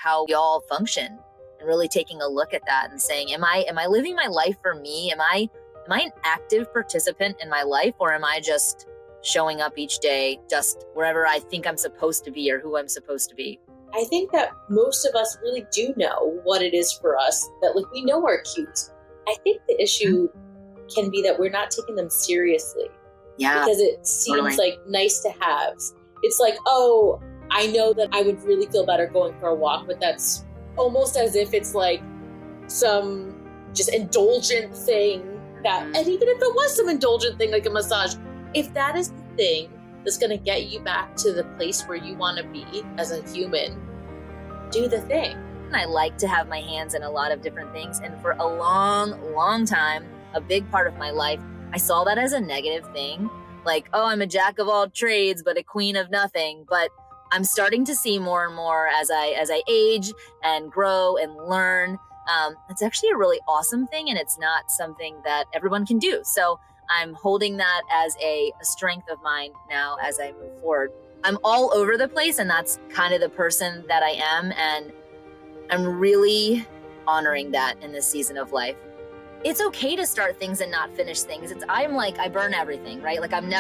how we all function, and really taking a look at that and saying, am I living my life for me? Am I an active participant in my life, or am I just showing up each day just wherever I think I'm supposed to be or who I'm supposed to be? I think that most of us really do know what it is for us, that like we know our cues. I think the issue can be that we're not taking them seriously. Yeah. Because it seems totally. like nice to haves. It's like, oh, I know that I would really feel better going for a walk, but that's almost as if it's like some just indulgent thing that, and even if it was some indulgent thing like a massage, if that is the thing that's going to get you back to the place where you want to be as a human, do the thing. I like to have my hands in a lot of different things. And for a long time, a big part of my life, I saw that as a negative thing. Like, oh, I'm a jack of all trades, but a queen of nothing. But I'm starting to see more and more as I age and grow and learn. It's actually a really awesome thing, and it's not something that everyone can do. So I'm holding that as a strength of mine now as I move forward. I'm all over the place, and that's kind of the person that I am. And I'm really honoring that in this season of life. It's okay to start things and not finish things. I burn everything, right? Like I am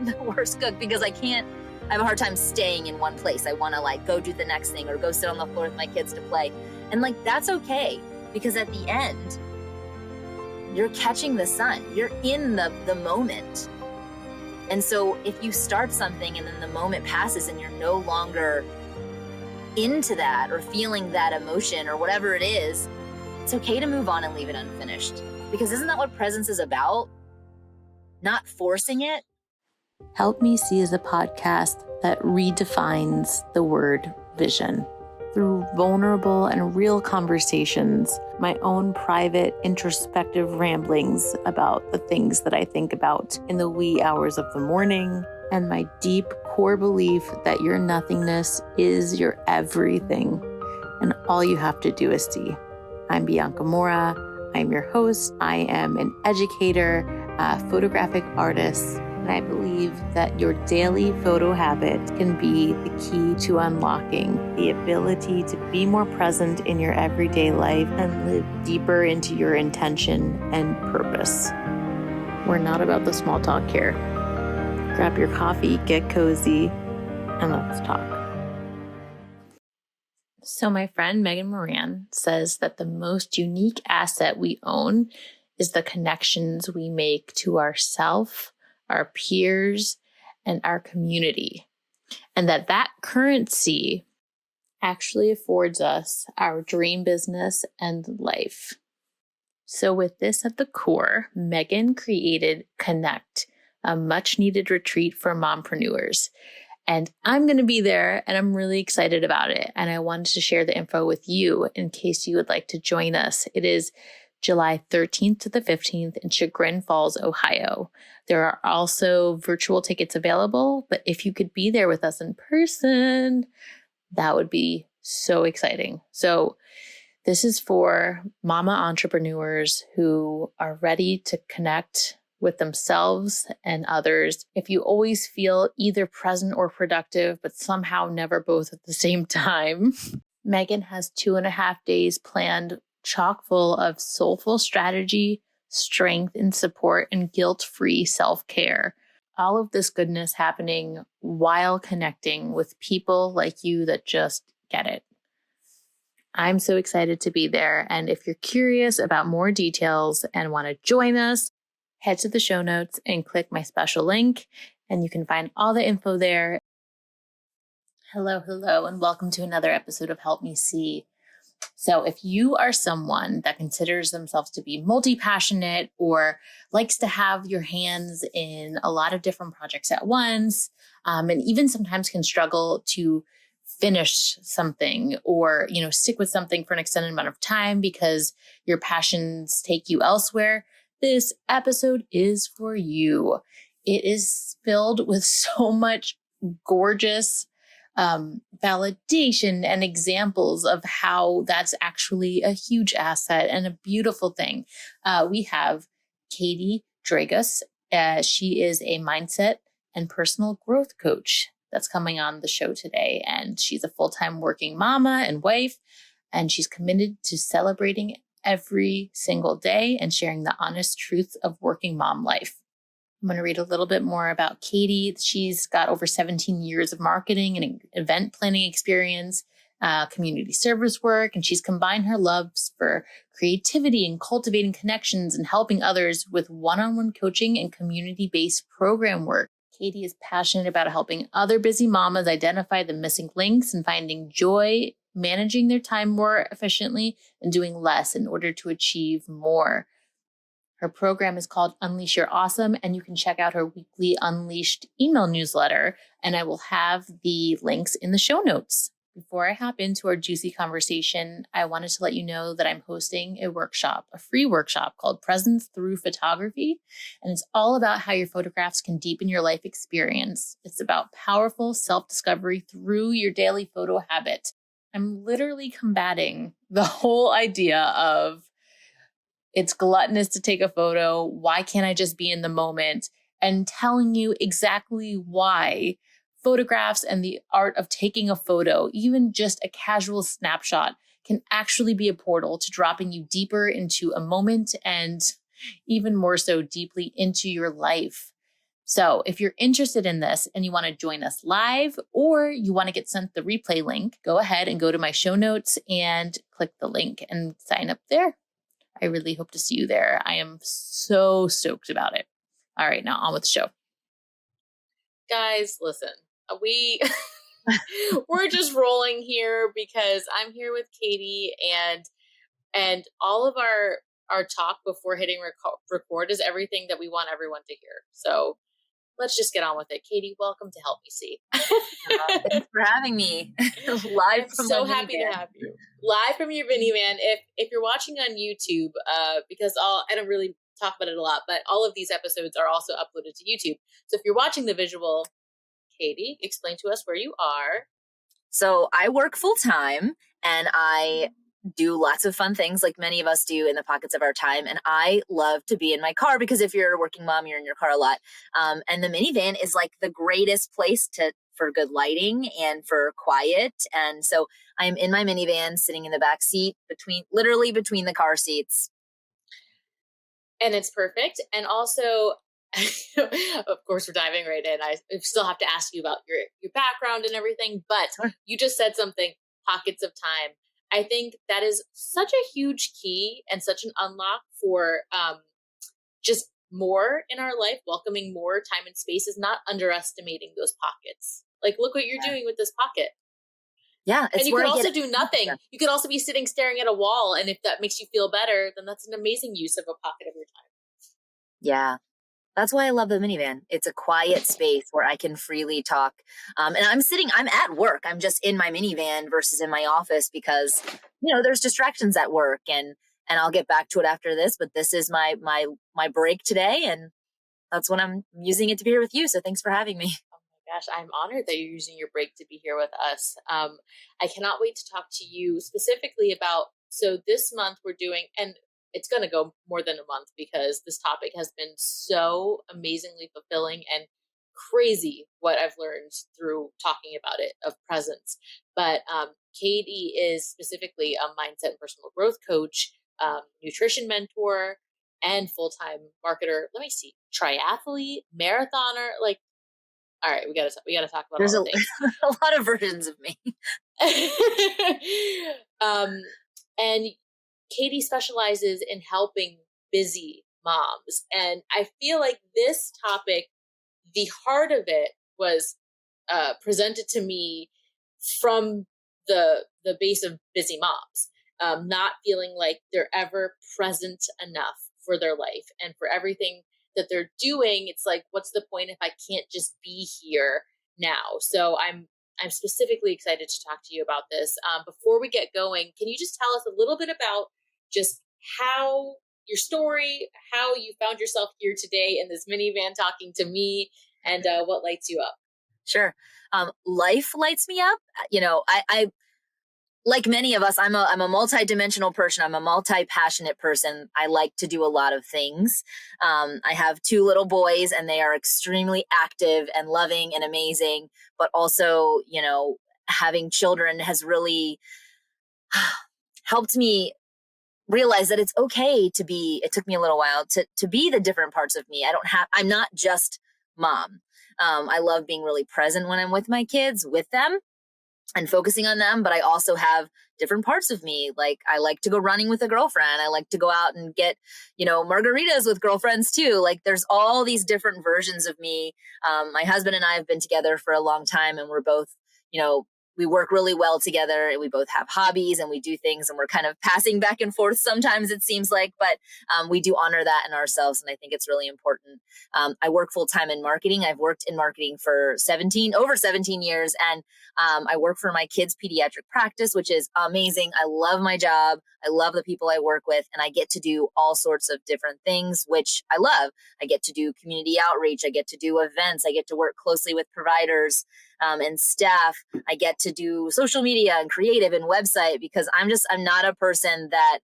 the worst cook because I have a hard time staying in one place. I want to like go do the next thing or go sit on the floor with my kids to play. And like, that's okay, because at the end, you're catching the sun. You're in the moment. And so if you start something and then the moment passes and you're no longer into that or feeling that emotion or whatever it is, it's okay to move on and leave it unfinished. Because isn't that what presence is about? Not forcing it. Help Me See is a podcast that redefines the word vision. Through vulnerable and real conversations, my own private introspective ramblings about the things that I think about in the wee hours of the morning, and my deep core belief that your nothingness is your everything, and all you have to do is see. I'm Bianca Mora. I'm your host. I am an educator, a photographic artist, and I believe that your daily photo habit can be the key to unlocking the ability to be more present in your everyday life and live deeper into your intention and purpose. We're not about the small talk here. Grab your coffee, get cozy, and let's talk. So my friend Megan Moran says that the most unique asset we own is the connections we make to ourself, our peers, and our community. And that currency actually affords us our dream business and life. So with this at the core, Megan created Connect, a much needed retreat for mompreneurs. And I'm going to be there, and I'm really excited about it. And I wanted to share the info with you in case you would like to join us. It is July 13th to the 15th in Chagrin Falls, Ohio. There are also virtual tickets available, but if you could be there with us in person, that would be so exciting. So this is for mama entrepreneurs who are ready to connect with themselves and others. If you always feel either present or productive, but somehow never both at the same time, Megan has 2.5 days planned, chock full of soulful strategy, strength and support, and guilt-free self-care. All of this goodness happening while connecting with people like you that just get it. I'm so excited to be there. And if you're curious about more details and want to join us, head to the show notes and click my special link, and you can find all the info there. Hello, and welcome to another episode of Help Me See. So if you are someone that considers themselves to be multi-passionate or likes to have your hands in a lot of different projects at once, and even sometimes can struggle to finish something or, stick with something for an extended amount of time because your passions take you elsewhere, this episode is for you. It is filled with so much gorgeous validation and examples of how that's actually a huge asset and a beautiful thing. We have Katie Dragos. She is a mindset and personal growth coach. that's coming on the show today. And she's a full-time working mama and wife, and she's committed to celebrating every single day and sharing the honest truth of working mom life. I'm going to read a little bit more about Katie. She's got over 17 years of marketing and event planning experience, community service work, and she's combined her loves for creativity and cultivating connections and helping others with one-on-one coaching and community-based program work. Katie is passionate about helping other busy mamas identify the missing links and finding joy, managing their time more efficiently, and doing less in order to achieve more. Her program is called Unleash Your Awesome, and you can check out her weekly Unleashed email newsletter, and I will have the links in the show notes. Before I hop into our juicy conversation, I wanted to let you know that I'm hosting a workshop, a free workshop called Presence Through Photography, and it's all about how your photographs can deepen your life experience. It's about powerful self-discovery through your daily photo habit. I'm literally combating the whole idea of it's gluttonous to take a photo. Why can't I just be in the moment? And telling you exactly why photographs and the art of taking a photo, even just a casual snapshot, can actually be a portal to dropping you deeper into a moment and even more so deeply into your life. So if you're interested in this and you want to join us live, or you want to get sent the replay link, go ahead and go to my show notes and click the link and sign up there. I really hope to see you there. I am so stoked about it. All right, now on with the show. Guys, listen, we're just rolling here because I'm here with Katie, and all of our talk before hitting record is everything that we want everyone to hear. So let's just get on with it. Katie, welcome to Help Me See. Thanks for having me. Live I'm from so my happy minivan. to have you. Live from your minivan. If you're watching on YouTube, because I don't really talk about it a lot, but all of these episodes are also uploaded to YouTube. So if you're watching the visual, Katie, explain to us where you are. So I work full time and I do lots of fun things like many of us do in the pockets of our time. And I love to be in my car because if you're a working mom, you're in your car a lot. And the minivan is like the greatest place for good lighting and for quiet. And so I'm in my minivan sitting in the back seat literally between the car seats. And it's perfect. And also, of course, we're diving right in. I still have to ask you about your background and everything, but Sure. You just said something, pockets of time. I think that is such a huge key and such an unlock for just more in our life, welcoming more time and space, is not underestimating those pockets. Like, look what you're doing with this pocket. Yeah. And you could also do nothing. You could also be sitting staring at a wall. And if that makes you feel better, then that's an amazing use of a pocket of your time. Yeah. That's why I love the minivan. It's a quiet space where I can freely talk. And I'm at work. I'm just in my minivan versus in my office because, there's distractions at work and I'll get back to it after this, but this is my break today. And that's when I'm using it to be here with you. So thanks for having me. Oh my gosh, I'm honored that you're using your break to be here with us. I cannot wait to talk to you specifically about, so this month we're doing, and it's going to go more than a month because this topic has been so amazingly fulfilling and crazy what I've learned through talking about it, of presence. But Katie is specifically a mindset and personal growth coach, nutrition mentor, and full-time marketer. Let me see, triathlete, marathoner. Like, all right, we gotta talk about There's all the things. a lot of versions of me. And Katie specializes in helping busy moms. And I feel like this topic, the heart of it was presented to me from the base of busy moms, not feeling like they're ever present enough for their life and for everything that they're doing. It's like, what's the point if I can't just be here now? So I'm specifically excited to talk to you about this. Before we get going, can you just tell us a little bit about just how your story, how you found yourself here today in this minivan talking to me, and what lights you up? Sure. Life lights me up. I like many of us, I'm a multi-dimensional person. I'm a multi-passionate person. I like to do a lot of things. I have two little boys, and they are extremely active and loving and amazing. But also, having children has really helped me realize that it's okay to be. It took me a little while to be the different parts of me. I'm not just mom. I love being really present when I'm with my kids, with them and focusing on them, but I also have different parts of me. Like I like to go running with a girlfriend. I like to go out and get, margaritas with girlfriends too. Like there's all these different versions of me. My husband and I have been together for a long time, and we're both, you know, we work really well together, and we both have hobbies, and we do things, and we're kind of passing back and forth sometimes, it seems like, but we do honor that in ourselves. And I think it's really important. I work full time in marketing. I've worked in marketing for over 17 years. And I work for my kids' pediatric practice, which is amazing. I love my job. I love the people I work with, and I get to do all sorts of different things, which I love. I get to do community outreach. I get to do events. I get to work closely with providers and staff. I get to do social media and creative and website, because I'm not a person that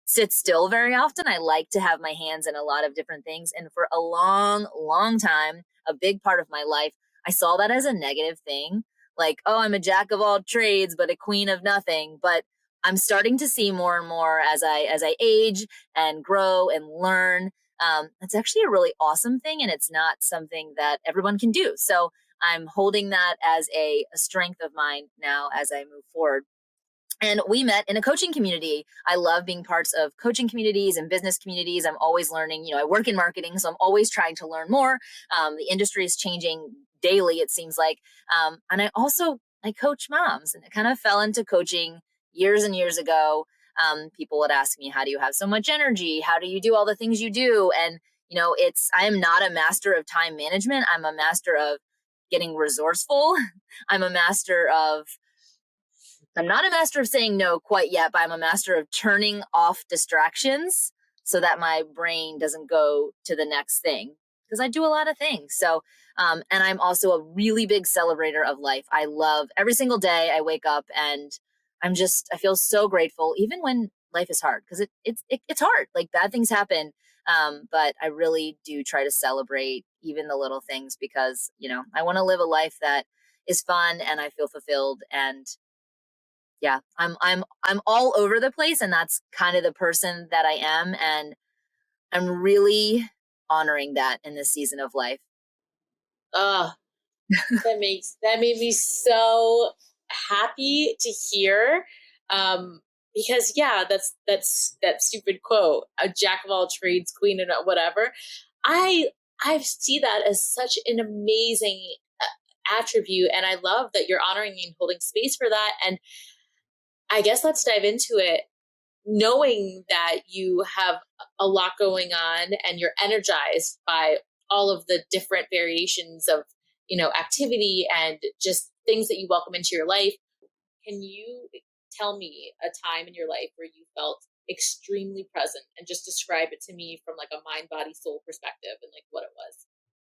sits still very often. I like to have my hands in a lot of different things. And for a long, long time, a big part of my life, I saw that as a negative thing. Like, oh, I'm a jack of all trades, but a queen of nothing. But I'm starting to see more and more as I age and grow and learn. It's actually a really awesome thing, and it's not something that everyone can do. So I'm holding that as a strength of mine now as I move forward. And we met in a coaching community. I love being parts of coaching communities and business communities. I'm always learning. I work in marketing, so I'm always trying to learn more. The industry is changing daily, it seems like. And I coach moms, and it kind of fell into coaching years and years ago. People would ask me, how do you have so much energy? How do you do all the things you do? And, I am not a master of time management. I'm a master of getting resourceful. I'm a master of I'm not a master of saying no quite yet, but I'm a master of turning off distractions so that my brain doesn't go to the next thing, because I do a lot of things. So, and I'm also a really big celebrator of life. I love every single day I wake up, and I feel so grateful, even when life is hard, because it's hard. Like bad things happen. But I really do try to celebrate even the little things, because, I want to live a life that is fun and I feel fulfilled. And yeah, I'm all over the place, and that's kind of the person that I am, and I'm really honoring that in this season of life. Ah, that made me so happy to hear. Because yeah, that's that stupid quote, a jack of all trades, queen and whatever. I see that as such an amazing attribute, and I love that you're honoring and holding space for that. And I guess let's dive into it. Knowing that you have a lot going on and you're energized by all of the different variations of, activity and just things that you welcome into your life, can you tell me a time in your life where you felt extremely present, and just describe it to me from like a mind, body, soul perspective, and like what it was?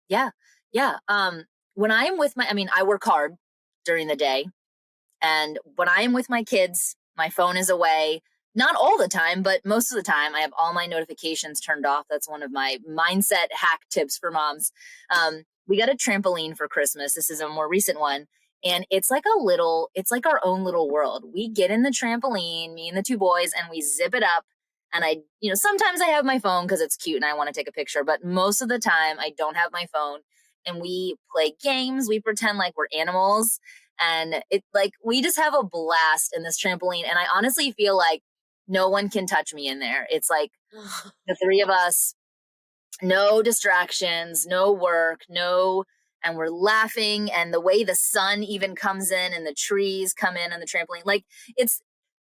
Yeah. Yeah. When I am with I work hard during the day. And when I am with my kids, my phone is away. Not all the time, but most of the time, I have all my notifications turned off. That's one of my mindset hack tips for moms. We got a trampoline for Christmas. This is a more recent one. And it's like it's like our own little world. We get in the trampoline, me and the two boys, and we zip it up. And sometimes I have my phone because it's cute and I want to take a picture, but most of the time I don't have my phone. And we play games. We pretend like we're animals, and we just have a blast in this trampoline. And I honestly feel like no one can touch me in there. It's like the three of us, no distractions, no work, and we're laughing. And the way the sun even comes in and the trees come in on the trampoline, it's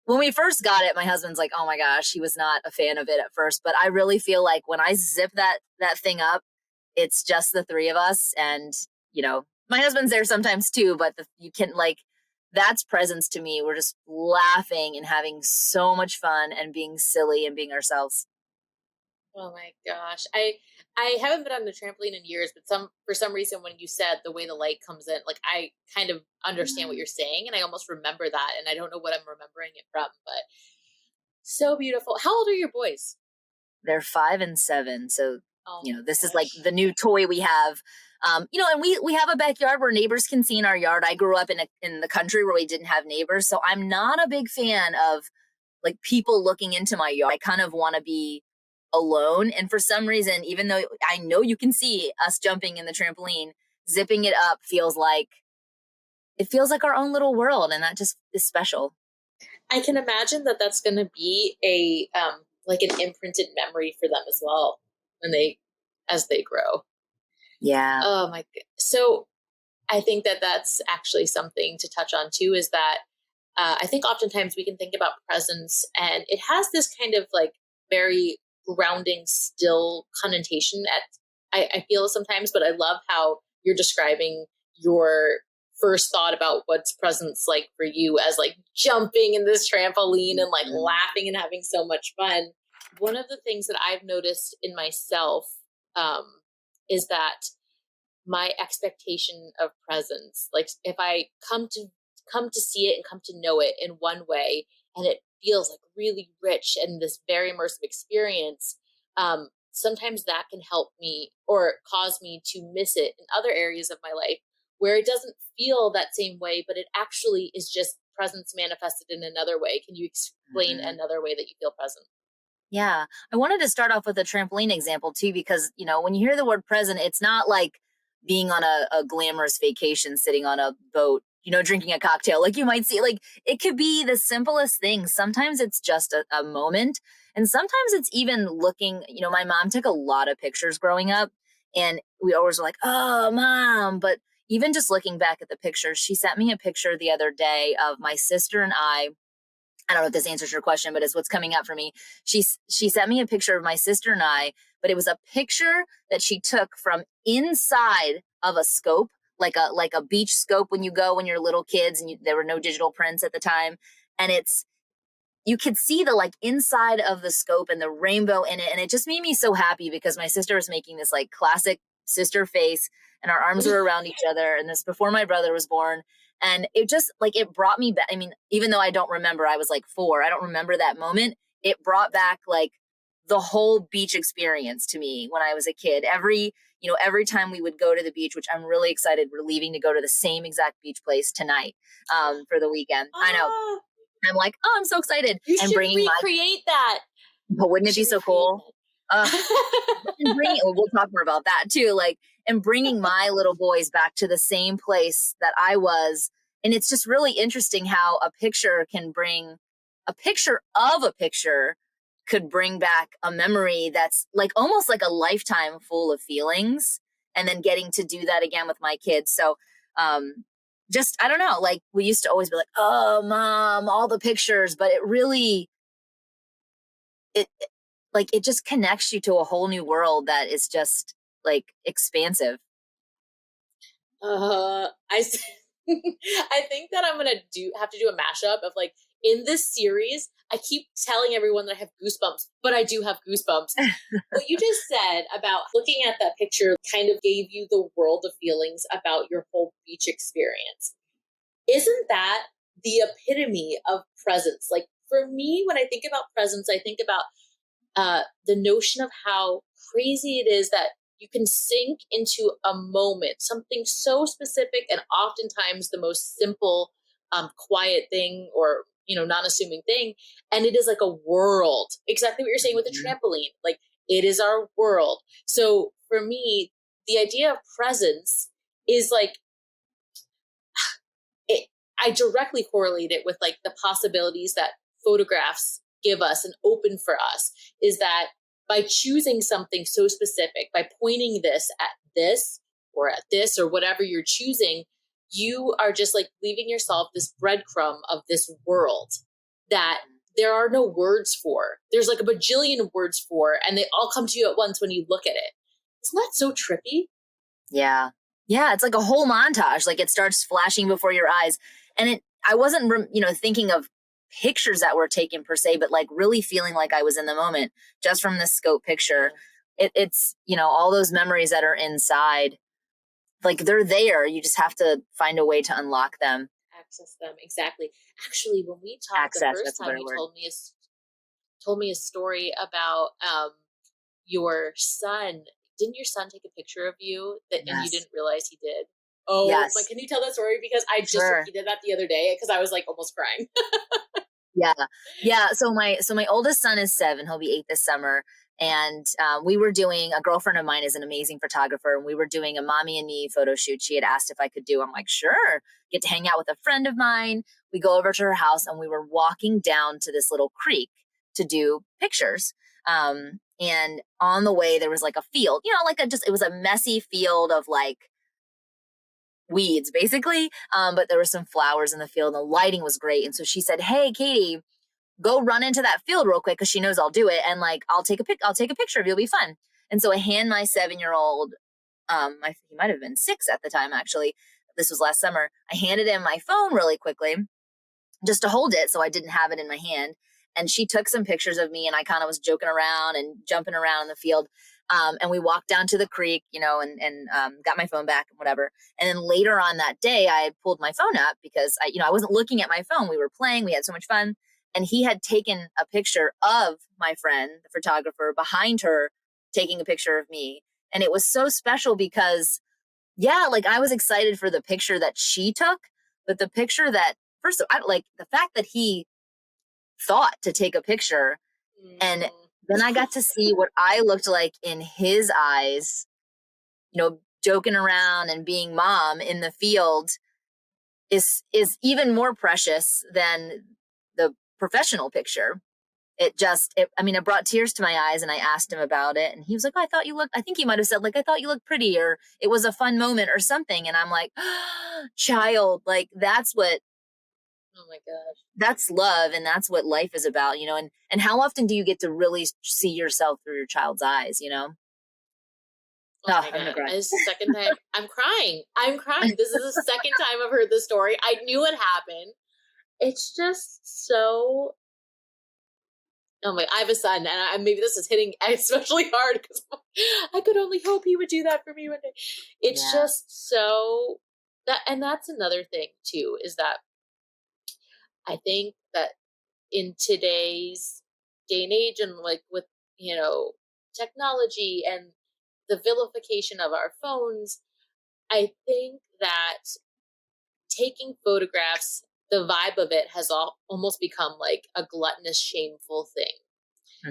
when we first got it, my husband's like, oh my gosh, he was not a fan of it at first. But I really feel like when I zip that thing up, it's just the three of us. And, my husband's there sometimes too, but you can that's presence to me. We're just laughing and having so much fun and being silly and being ourselves. Oh my gosh. I haven't been on the trampoline in years, but for some reason, when you said the way the light comes in, like I kind of understand what you're saying, and I almost remember that, and I don't know what I'm remembering it from, but so beautiful. How old are your boys? They're 5 and 7. So, Oh you my know, this is like gosh. the new toy we have. You know, and we have a backyard where neighbors can see in our yard. I grew up in the country where we didn't have neighbors. So I'm not a big fan of like people looking into my yard. I kind of want to be alone. And for some reason, even though I know you can see us jumping in the trampoline, zipping it up feels like our own little world. And that just is special. I can imagine that that's going to be a like an imprinted memory for them as well when as they grow. Yeah. Oh my god. So I think that that's actually something to touch on too, is that I think oftentimes we can think about presence and it has this kind of like very grounding, still connotation I feel sometimes, but I love how you're describing your first thought about what's presence like for you as like jumping in this trampoline and like laughing and having so much fun. One of the things that I've noticed in myself um, is that my expectation of presence, like if I come to see it and come to know it in one way, and it feels like really rich and this very immersive experience, sometimes that can help me or cause me to miss it in other areas of my life where it doesn't feel that same way, but it actually is just presence manifested in another way. Can you explain Mhm. another way that you feel present? Yeah. I wanted to start off with a trampoline example too, because, you know, when you hear the word present, it's not like being on a glamorous vacation, sitting on a boat, you know, drinking a cocktail. Like you might see, like it could be the simplest thing. Sometimes it's just a moment. And sometimes it's even looking, you know, my mom took a lot of pictures growing up and we always were like, oh, mom. But even just looking back at the pictures, she sent me a picture the other day of my sister and I don't know if this answers your question, but it's what's coming up for me. She sent me a picture of my sister and I, but it was a picture that she took from inside of a scope, like a beach scope when you go when you're little kids and there were no digital prints at the time, and it's you could see the like inside of the scope and the rainbow in it, and it just made me so happy because my sister was making this like classic sister face and our arms were around each other, and this before my brother was born. And it just like it brought me back. I mean, even though I don't remember, I was like 4, I don't remember that moment. It brought back like the whole beach experience to me when I was a kid. Every time we would go to the beach, which I'm really excited, we're leaving to go to the same exact beach place tonight for the weekend. I know, Ah, I'm like, oh, I'm so excited. you And should bringing my, recreate that. but wouldn't You it be should so recreate cool? Uh, that. and bringing, we'll talk more about that too. Like, and bringing my little boys back to the same place that I was. And it's just really interesting how a picture can bring a picture of a picture could bring back a memory that's like almost like a lifetime full of feelings. And then getting to do that again with my kids. So, just, I don't know, like we used to always be like, oh, mom, all the pictures, but it really, like it just connects you to a whole new world that is just like expansive. I I think that I'm gonna have to do a mashup of like in this series. I keep telling everyone that I have goosebumps, but I do have goosebumps. What you just said about looking at that picture kind of gave you the world of feelings about your whole beach experience. Isn't that the epitome of presence? Like for me, when I think about presence, I think about the notion of how crazy it is that you can sink into a moment, something so specific, and oftentimes the most simple, quiet thing or non-assuming thing, and it is like a world. Exactly what you're saying with the Mhm. trampoline, like it is our world. So for me, the idea of presence is like it, I directly correlate it with like the possibilities that photographs give us and open for us, is that by choosing something so specific, by pointing this or at this or whatever you're choosing, you are just like leaving yourself this breadcrumb of this world that there are no words for. There's like a bajillion words for, and they all come to you at once when you look at it. Isn't that so trippy? Yeah. Yeah. It's like a whole montage. Like it starts flashing before your eyes. And I wasn't, thinking of pictures that were taken per se, but like really feeling like I was in the moment just from this scope picture. it's, all those memories that are inside, like they're there. You just have to find a way to unlock them. Access them. Exactly. Actually, when we talked the Access, first that's a time, better you word. told me a story about your son. Didn't your son take a picture of you and you Yes. didn't realize he did? Oh, but Yes. can you tell that story? Because I just Sure. repeated that the other day because I was like almost crying. Yeah. Yeah. So my oldest son is 7. He'll be 8 this summer. And we were doing, a girlfriend of mine is an amazing photographer, and we were doing a mommy and me photo shoot. She had asked if I could do. I'm like, sure. Get to hang out with a friend of mine. We go over to her house, and we were walking down to this little creek to do pictures. And on the way, there was like a field, like it was a messy field of like weeds basically. But there were some flowers in the field, and the lighting was great. And so she said, hey, Katie, go run into that field real quick, because she knows I'll do it, and like I'll take a picture of you. It'll be fun. And so I hand my 7-year-old, he might have been 6 at the time, actually. This was last summer. I handed him my phone really quickly just to hold it, so I didn't have it in my hand. And she took some pictures of me, and I kind of was joking around and jumping around in the field. And we walked down to the creek, and got my phone back and whatever. And then later on that day, I pulled my phone up because I wasn't looking at my phone. We were playing. We had so much fun. And he had taken a picture of my friend, the photographer, behind her, taking a picture of me. And it was so special because, yeah, like I was excited for the picture that she took, but the picture that, first of all, like the fact that he thought to take a picture, and then I got to see what I looked like in his eyes, joking around and being mom in the field is even more precious than the professional picture. It brought tears to my eyes, and I asked him about it, and he was like, oh, I think he might have said, like, I thought you looked pretty, or it was a fun moment or something. And I'm like, child, like Oh my gosh. that's love, and that's what life is about, and how often do you get to really see yourself through your child's eyes? Oh my I'm gonna God. cry. This is the second time I'm crying. I'm crying. This is the second time I've heard this story. I knew it happened. It's just so. Oh my! I have a son, and maybe this is hitting especially hard because I could only hope he would do that for me one day. It's Yeah. just so that, and that's another thing too, is that I think that in today's day and age, and like with technology and the vilification of our phones, I think that taking photographs, the vibe of it has almost become like a gluttonous, shameful thing.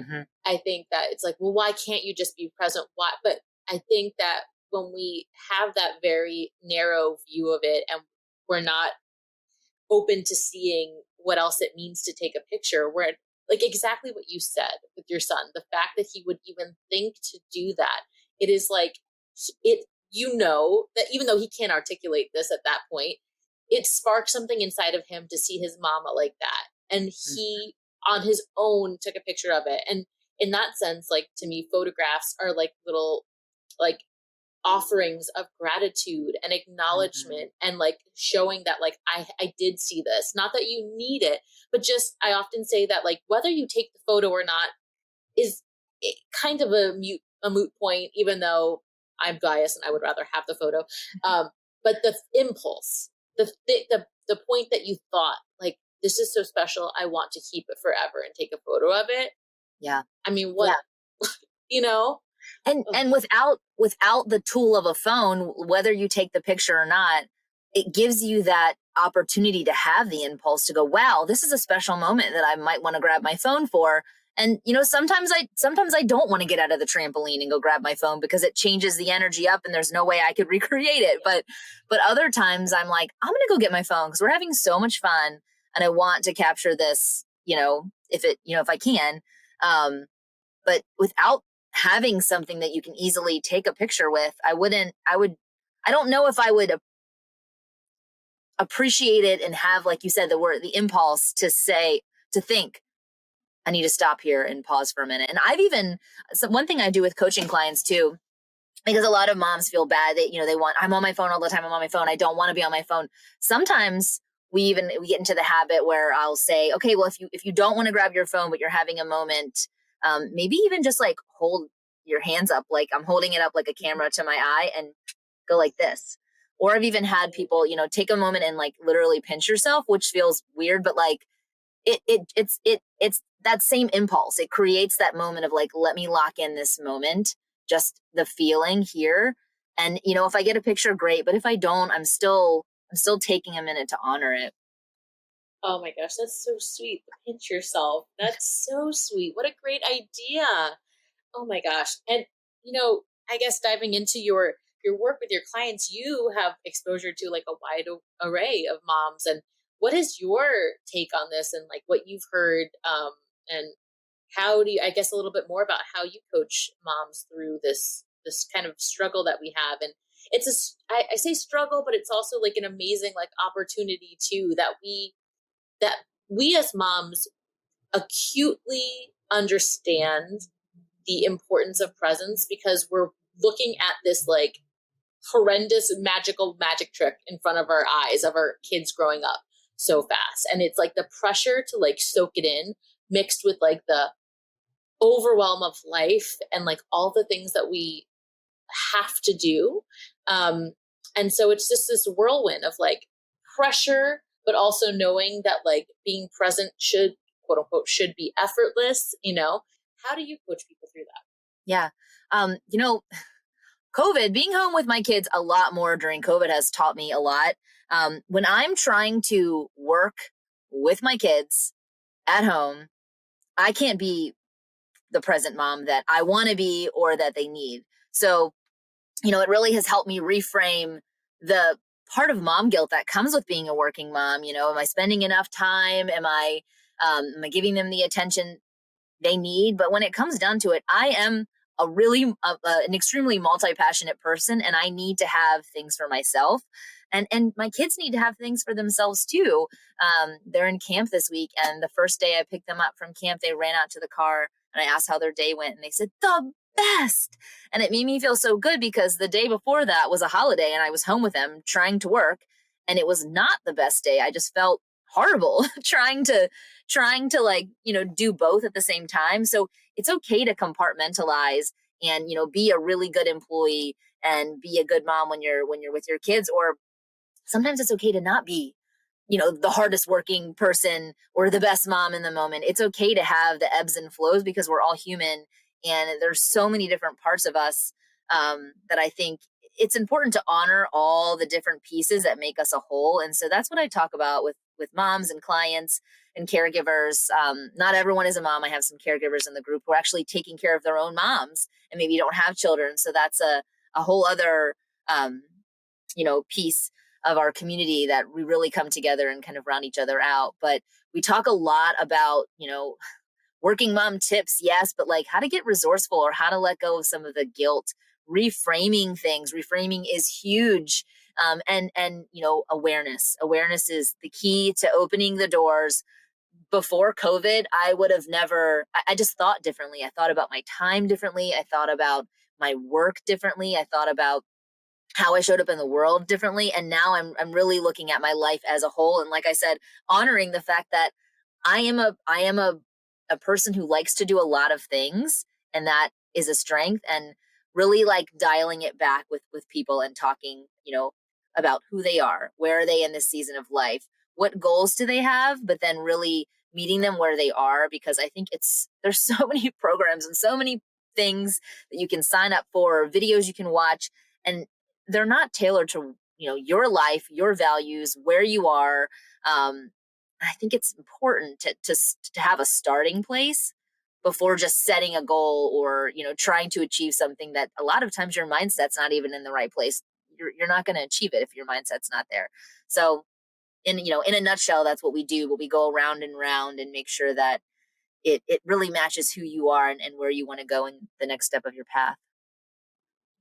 Mm-hmm. I think that it's like, well, why can't you just be present? Why? But I think that when we have that very narrow view of it, and we're not open to seeing what else it means to take a picture, where like exactly what you said with your son, the fact that he would even think to do that, it is like it, that even though he can't articulate this at that point, it sparked something inside of him to see his mama like that. And he on his own took a picture of it. And in that sense, like to me, photographs are like little like offerings of gratitude and acknowledgement, and like showing that like I did see this, not that you need it, but just I often say that like whether you take the photo or not is kind of a moot point, even though I'm biased and I would rather have the photo. But the impulse, the point that you thought like this is so special, I want to keep it forever and take a photo of it. Yeah. I mean, what you know And without the tool of a phone, whether you take the picture or not, it gives you that opportunity to have the impulse to go, wow, this is a special moment that I might want to grab my phone for. And sometimes I don't want to get out of the trampoline and go grab my phone because it changes the energy up and there's no way I could recreate it. But other times I'm like, I'm going to go get my phone because we're having so much fun and I want to capture this, if I can. But without having something that you can easily take a picture with, I don't know if I would appreciate it and have, like you said, the impulse to think, I need to stop here and pause for a minute. And one thing I do with coaching clients too, because a lot of moms feel bad that, I'm on my phone all the time. I'm on my phone. I don't want to be on my phone. Sometimes we get into the habit where I'll say, okay, well, if you don't want to grab your phone, but you're having a moment, maybe even just like hold your hands up, like I'm holding it up like a camera to my eye, and go like this. Or I've even had people, take a moment and like literally pinch yourself, which feels weird, but like it's that same impulse. It creates that moment of like, let me lock in this moment, just the feeling here. And if I get a picture, great. But if I don't, I'm still taking a minute to honor it. Oh my gosh, that's so sweet. Pinch yourself. That's so sweet. What a great idea. Oh my gosh. And I guess diving into your work with your clients, you have exposure to like a wide array of moms. And what is your take on this, and like what you've heard, and how do you, I guess, a little bit more about how you coach moms through this kind of struggle that we have. And I say struggle, but it's also like an amazing like opportunity too, that we as moms acutely understand the importance of presence, because we're looking at this like horrendous magical magic trick in front of our eyes of our kids growing up so fast. And it's like the pressure to like soak it in, mixed with like the overwhelm of life and like all the things that we have to do. And so it's just this whirlwind of like pressure, but also knowing that like being present should, quote unquote, should be effortless. How do you coach people through that? Yeah. COVID, being home with my kids a lot more during COVID has taught me a lot. When I'm trying to work with my kids at home, I can't be the present mom that I want to be or that they need. So, it really has helped me reframe the part of mom guilt that comes with being a working mom. Am I spending enough time? Am I giving them the attention they need? But when it comes down to it, I am an extremely multi-passionate person, and I need to have things for myself. And my kids need to have things for themselves too. They're in camp this week, and the first day I picked them up from camp, they ran out to the car and I asked how their day went, and they said, the best. And it made me feel so good, because the day before that was a holiday and I was home with them trying to work, and it was not the best day. I just felt horrible trying to like, do both at the same time. So it's okay to compartmentalize and, be a really good employee and be a good mom when you're with your kids. Or sometimes it's okay to not be, the hardest working person or the best mom in the moment. It's okay to have the ebbs and flows, because we're all human, and there's so many different parts of us, that I think it's important to honor all the different pieces that make us a whole. And so that's what I talk about with moms and clients and caregivers. Not everyone is a mom. I have some caregivers in the group who are actually taking care of their own moms and maybe don't have children. So that's a whole other, piece of our community that we really come together and kind of round each other out. But we talk a lot about, working mom tips, yes, but like how to get resourceful or how to let go of some of the guilt, reframing things. Reframing is huge. And awareness is the key to opening the doors. Before COVID, I would have never, I just thought differently. I thought about my time differently. I thought about my work differently. I thought about how I showed up in the world differently. And now I'm really looking at my life as a whole. And like I said, honoring the fact that I am a person who likes to do a lot of things, and that is a strength. And really like dialing it back with people and talking, about who they are, where are they in this season of life, what goals do they have, but then really meeting them where they are. Because I think there's so many programs and so many things that you can sign up for, videos you can watch, and they're not tailored to, your life, your values, where you are. I think it's important to have a starting place before just setting a goal or, trying to achieve something that a lot of times your mindset's not even in the right place. You're not going to achieve it if your mindset's not there. So in a nutshell, that's what we do, but we go around and round and make sure that it really matches who you are and where you want to go in the next step of your path.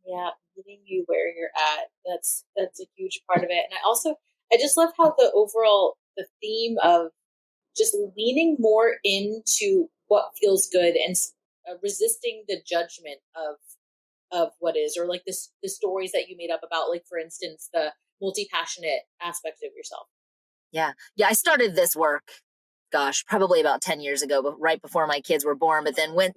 Yeah, meeting you where you're at. That's a huge part of it. And I just love how the theme of just leaning more into what feels good and resisting the judgment of what is, or like the stories that you made up about, like for instance, the multi-passionate aspect of yourself. Yeah. I started this work gosh, probably about 10 years ago, but right before my kids were born. But then when,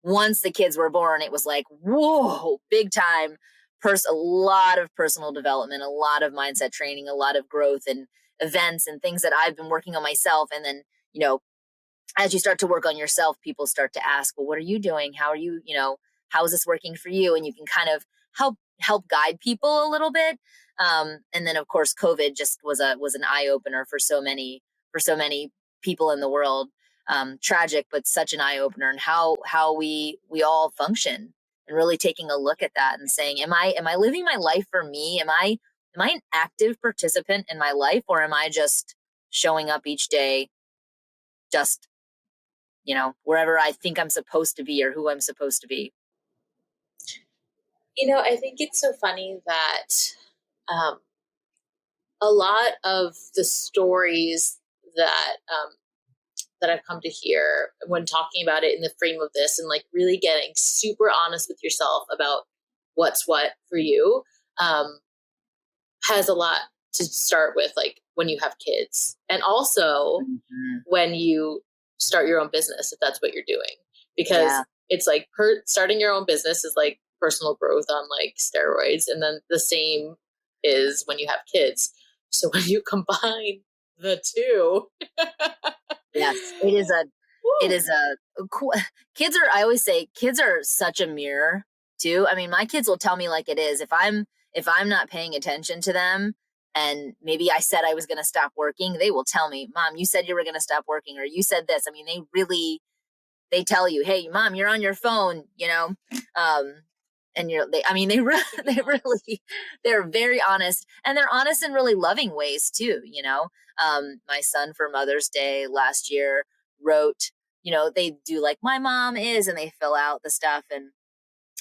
once the kids were born, it was like, whoa, big time, a lot of personal development, a lot of mindset training, a lot of growth and events and things that I've been working on myself. And then, as you start to work on yourself, people start to ask, well, what are you doing? How are you, how is this working for you? And you can kind of help guide people a little bit. And then of course, COVID just was an eye opener for so many people in the world. Tragic, but such an eye opener, and how we all function, and really taking a look at that and saying, am I living my life for me? Am I an active participant in my life, or am I just showing up each day, just, wherever I think I'm supposed to be or who I'm supposed to be? I think it's so funny that a lot of the stories that that I've come to hear when talking about it in the frame of this, and like really getting super honest with yourself about what's what for you, has a lot to start with, like when you have kids, and also when you start your own business, if that's what you're doing, because it's like starting your own business is like personal growth on like steroids, and then the same is when you have kids. So when you combine the two, yes, it is a cool. I always say kids are such a mirror too. I mean, my kids will tell me like it is. If I'm not paying attention to them, and maybe I said I was going to stop working, they will tell me, Mom, you said you were going to stop working, or you said this. I mean, they tell you, hey, Mom, you're on your phone, and they're very honest, and they're honest in really loving ways too. My son for Mother's Day last year wrote, they do like my mom is, and they fill out the stuff. And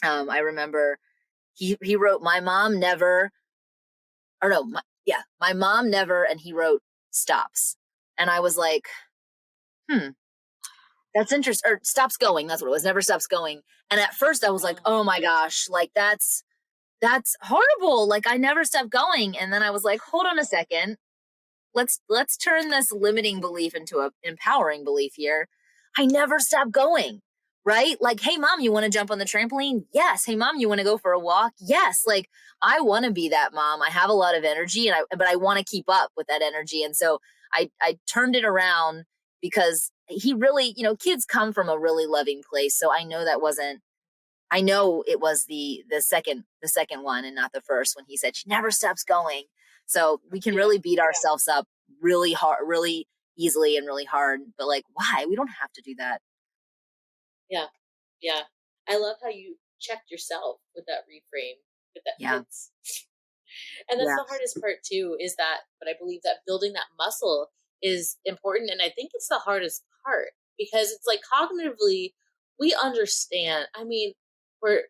I remember he wrote, my mom never, or no, my mom never, and he wrote stops. And I was like, that's interesting. Or stops going. That's what it was. Never stops going. And at first I was like, oh my gosh, like that's horrible. Like I never stopped going. And then I was like, hold on a second. Let's turn this limiting belief into an empowering belief here. I never stop going, right? Like, hey Mom, you want to jump on the trampoline? Yes. Hey Mom, you want to go for a walk? Yes. Like I want to be that mom. I have a lot of energy, but I want to keep up with that energy. And so I turned it around, because he really, kids come from a really loving place. So I know it was the second one, and not the first, when he said she never stops going. So we can really beat ourselves up really hard, really easily, and really hard. But like, why? We don't have to do that. Yeah. Yeah. I love how you checked yourself with that reframe, with that. Yeah. And that's the hardest part too, is that, but I believe that building that muscle is important. And I think it's the hardest part, because it's like cognitively, we understand. I mean, we're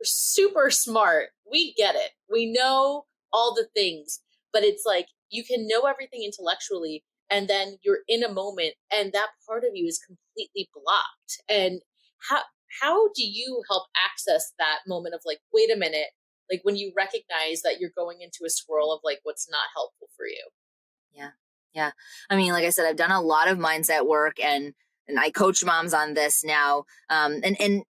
super smart. We get it. We know all the things, but it's like you can know everything intellectually, and then you're in a moment and that part of you is completely blocked. And how do you help access that moment of like, wait a minute, like when you recognize that you're going into a swirl of like what's not helpful for you? Yeah. I mean, like I said, I've done a lot of mindset work, and I coach moms on this now. And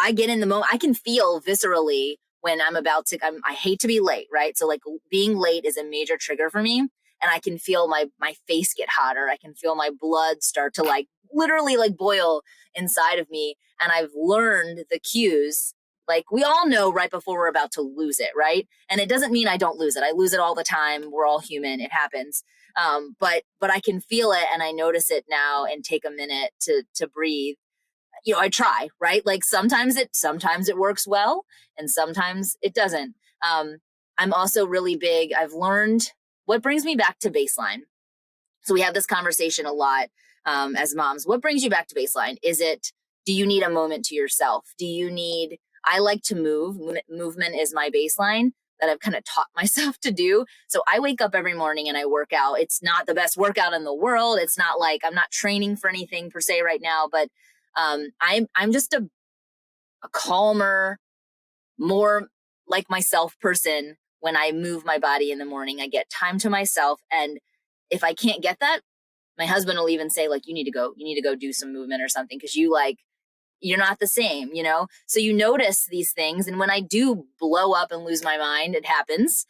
I get in the moment. I can feel viscerally when I'm about to. I hate to be late, right? So like being late is a major trigger for me, and I can feel my face get hotter. I can feel my blood start to like literally like boil inside of me. And I've learned the cues. Like we all know right before we're about to lose it, right? And it doesn't mean I don't lose it. I lose it all the time. We're all human. It happens. But I can feel it, and I notice it now, and take a minute to breathe. I try, right? Like sometimes it works well, and sometimes it doesn't. I'm also really big. I've learned what brings me back to baseline. So we have this conversation a lot as moms. What brings you back to baseline? Do you need a moment to yourself? I like to move. Movement is my baseline that I've kind of taught myself to do. So I wake up every morning and I work out. It's not the best workout in the world. It's not like I'm not training for anything per se right now, but I'm just a calmer, more like myself person when I move my body in the morning. I get time to myself, and if I can't get that, my husband will even say like, you need to go do some movement or something, because you're not the same, so you notice these things. And when I do blow up and lose my mind, it happens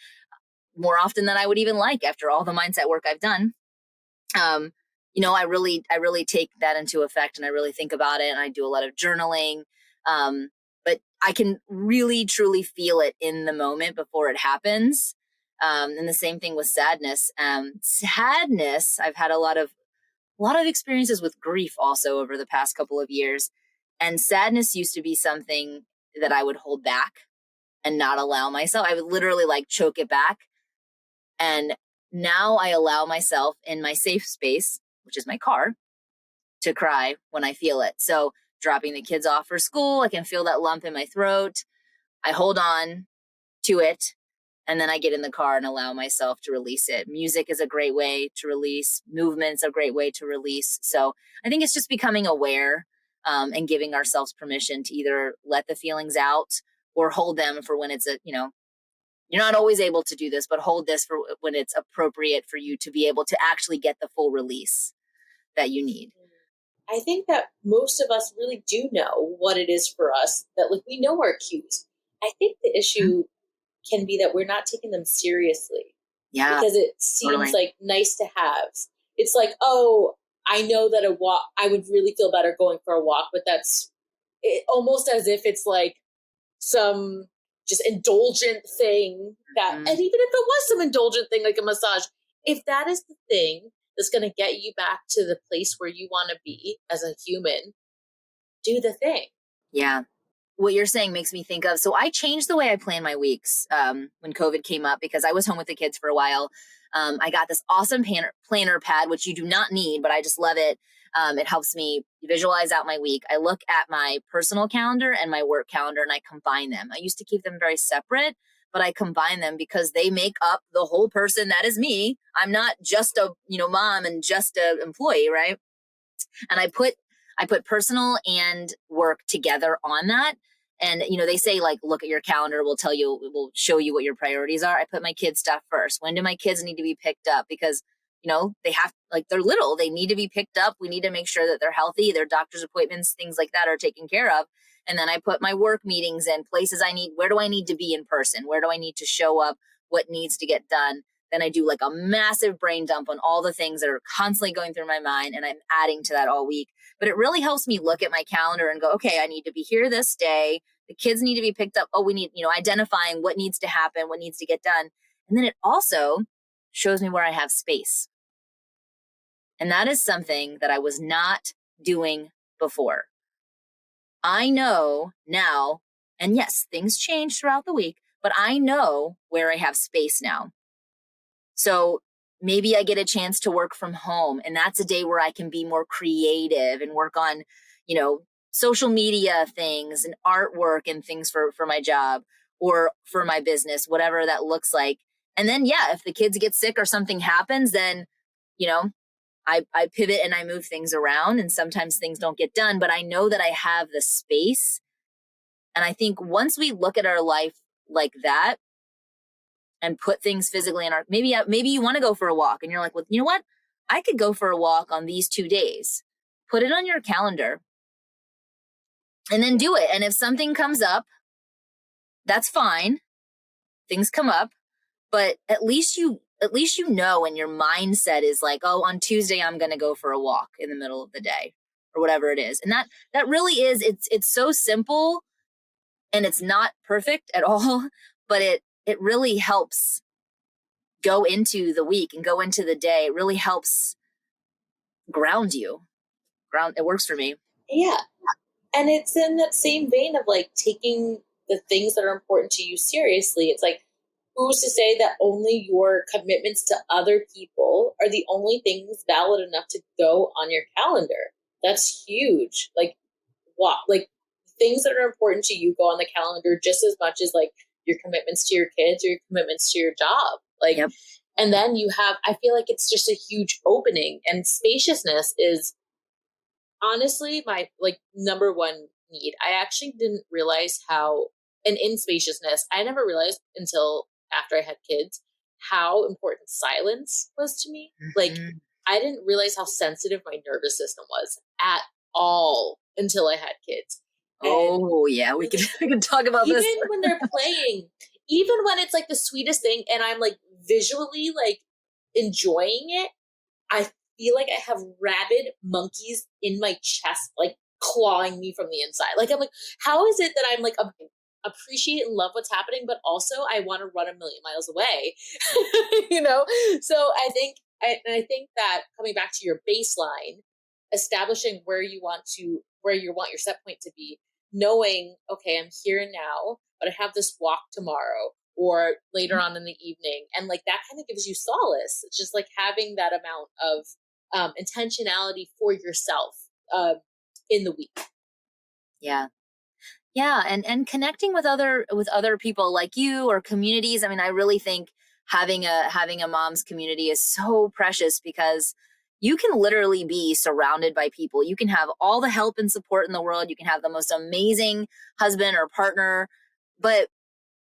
more often than I would even like after all the mindset work I've done. I really take that into effect, and I really think about it, and I do a lot of journaling. But I can really truly feel it in the moment before it happens. And the same thing with sadness. Sadness, I've had a lot of experiences with grief also over the past couple of years. And sadness used to be something that I would hold back and not allow myself. I would literally like choke it back. And now I allow myself in my safe space, which is my car, to cry when I feel it. So dropping the kids off for school, I can feel that lump in my throat. I hold on to it, and then I get in the car and allow myself to release it. Music is a great way to release. Movement's a great way to release. So I think it's just becoming aware, and giving ourselves permission to either let the feelings out or hold them for when it's you're not always able to do this, but hold this for when it's appropriate for you to be able to actually get the full release that you need. I think that most of us really do know what it is for us, that like we know our cues. I think the issue can be that we're not taking them seriously. Yeah. Because it seems like nice to have. It's like, oh, I know that I would really feel better going for a walk, but that's almost as if it's like some just indulgent thing that, and even if it was some indulgent thing like a massage, if that is the thing that's going to get you back to the place where you want to be as a human, do the thing. Yeah. What you're saying makes me think of, so I changed the way I plan my weeks when COVID came up, because I was home with the kids for a while. I got this awesome planner pad, which you do not need, but I just love it. It helps me visualize out my week. I look at my personal calendar and my work calendar, and I combine them. I used to keep them very separate, but I combine them because they make up the whole person that is me. I'm not just a mom and just a employee, right? And I put personal and work together on that. And, they say like, look at your calendar. We'll show you what your priorities are. I put my kids' stuff first. When do my kids need to be picked up? Because, they have, like, they're little, they need to be picked up. We need to make sure that they're healthy. Their doctor's appointments, things like that are taken care of. And then I put my work meetings in places where do I need to be in person? Where do I need to show up? What needs to get done? Then I do like a massive brain dump on all the things that are constantly going through my mind. And I'm adding to that all week. But it really helps me look at my calendar and go, okay, I need to be here this day. The kids need to be picked up. Oh, we need, identifying what needs to happen, what needs to get done. And then it also shows me where I have space. And that is something that I was not doing before. I know now, and yes, things change throughout the week, but I know where I have space now. So maybe I get a chance to work from home, and that's a day where I can be more creative and work on, social media things and artwork and things for my job or for my business, whatever that looks like. And then, yeah, if the kids get sick or something happens, then, I pivot and I move things around, and sometimes things don't get done, but I know that I have the space. And I think once we look at our life like that, and put things physically in maybe you want to go for a walk and you're like, well, you know what? I could go for a walk on these 2 days. Put it on your calendar and then do it. And if something comes up, that's fine. Things come up, but at least you know, and your mindset is like, oh, on Tuesday, I'm going to go for a walk in the middle of the day or whatever it is. And that really is, it's so simple, and it's not perfect at all, but it really helps go into the week and go into the day. It really helps ground you. It works for me. Yeah. And it's in that same vein of like taking the things that are important to you seriously. It's like, who's to say that only your commitments to other people are the only things valid enough to go on your calendar? That's huge. Like, what? Like, things that are important to you go on the calendar just as much as like your commitments to your kids or your commitments to your job. Like, yep. And then I feel like it's just a huge opening, and spaciousness is honestly my like number one need. I actually didn't realize how, and in spaciousness, I never realized until after I had kids how important silence was to me. Like, I didn't realize how sensitive my nervous system was at all until I had kids. And Oh yeah, we can talk about even this. when they're playing, even when it's like the sweetest thing and I'm like visually like enjoying it, I feel like I have rabid monkeys in my chest, like clawing me from the inside. Like I'm like, how is it that I'm like appreciate and love what's happening, but also I want to run a million miles away, you know? So I think that coming back to your baseline, establishing where you want your set point to be, knowing, okay, I'm here and now, but I have this walk tomorrow or later on in the evening. And like that kind of gives you solace. It's just like having that amount of intentionality for yourself in the week. Yeah. Yeah, and connecting with other people like you or communities. I mean, I really think having a mom's community is so precious because you can literally be surrounded by people. You can have all the help and support in the world. You can have the most amazing husband or partner, but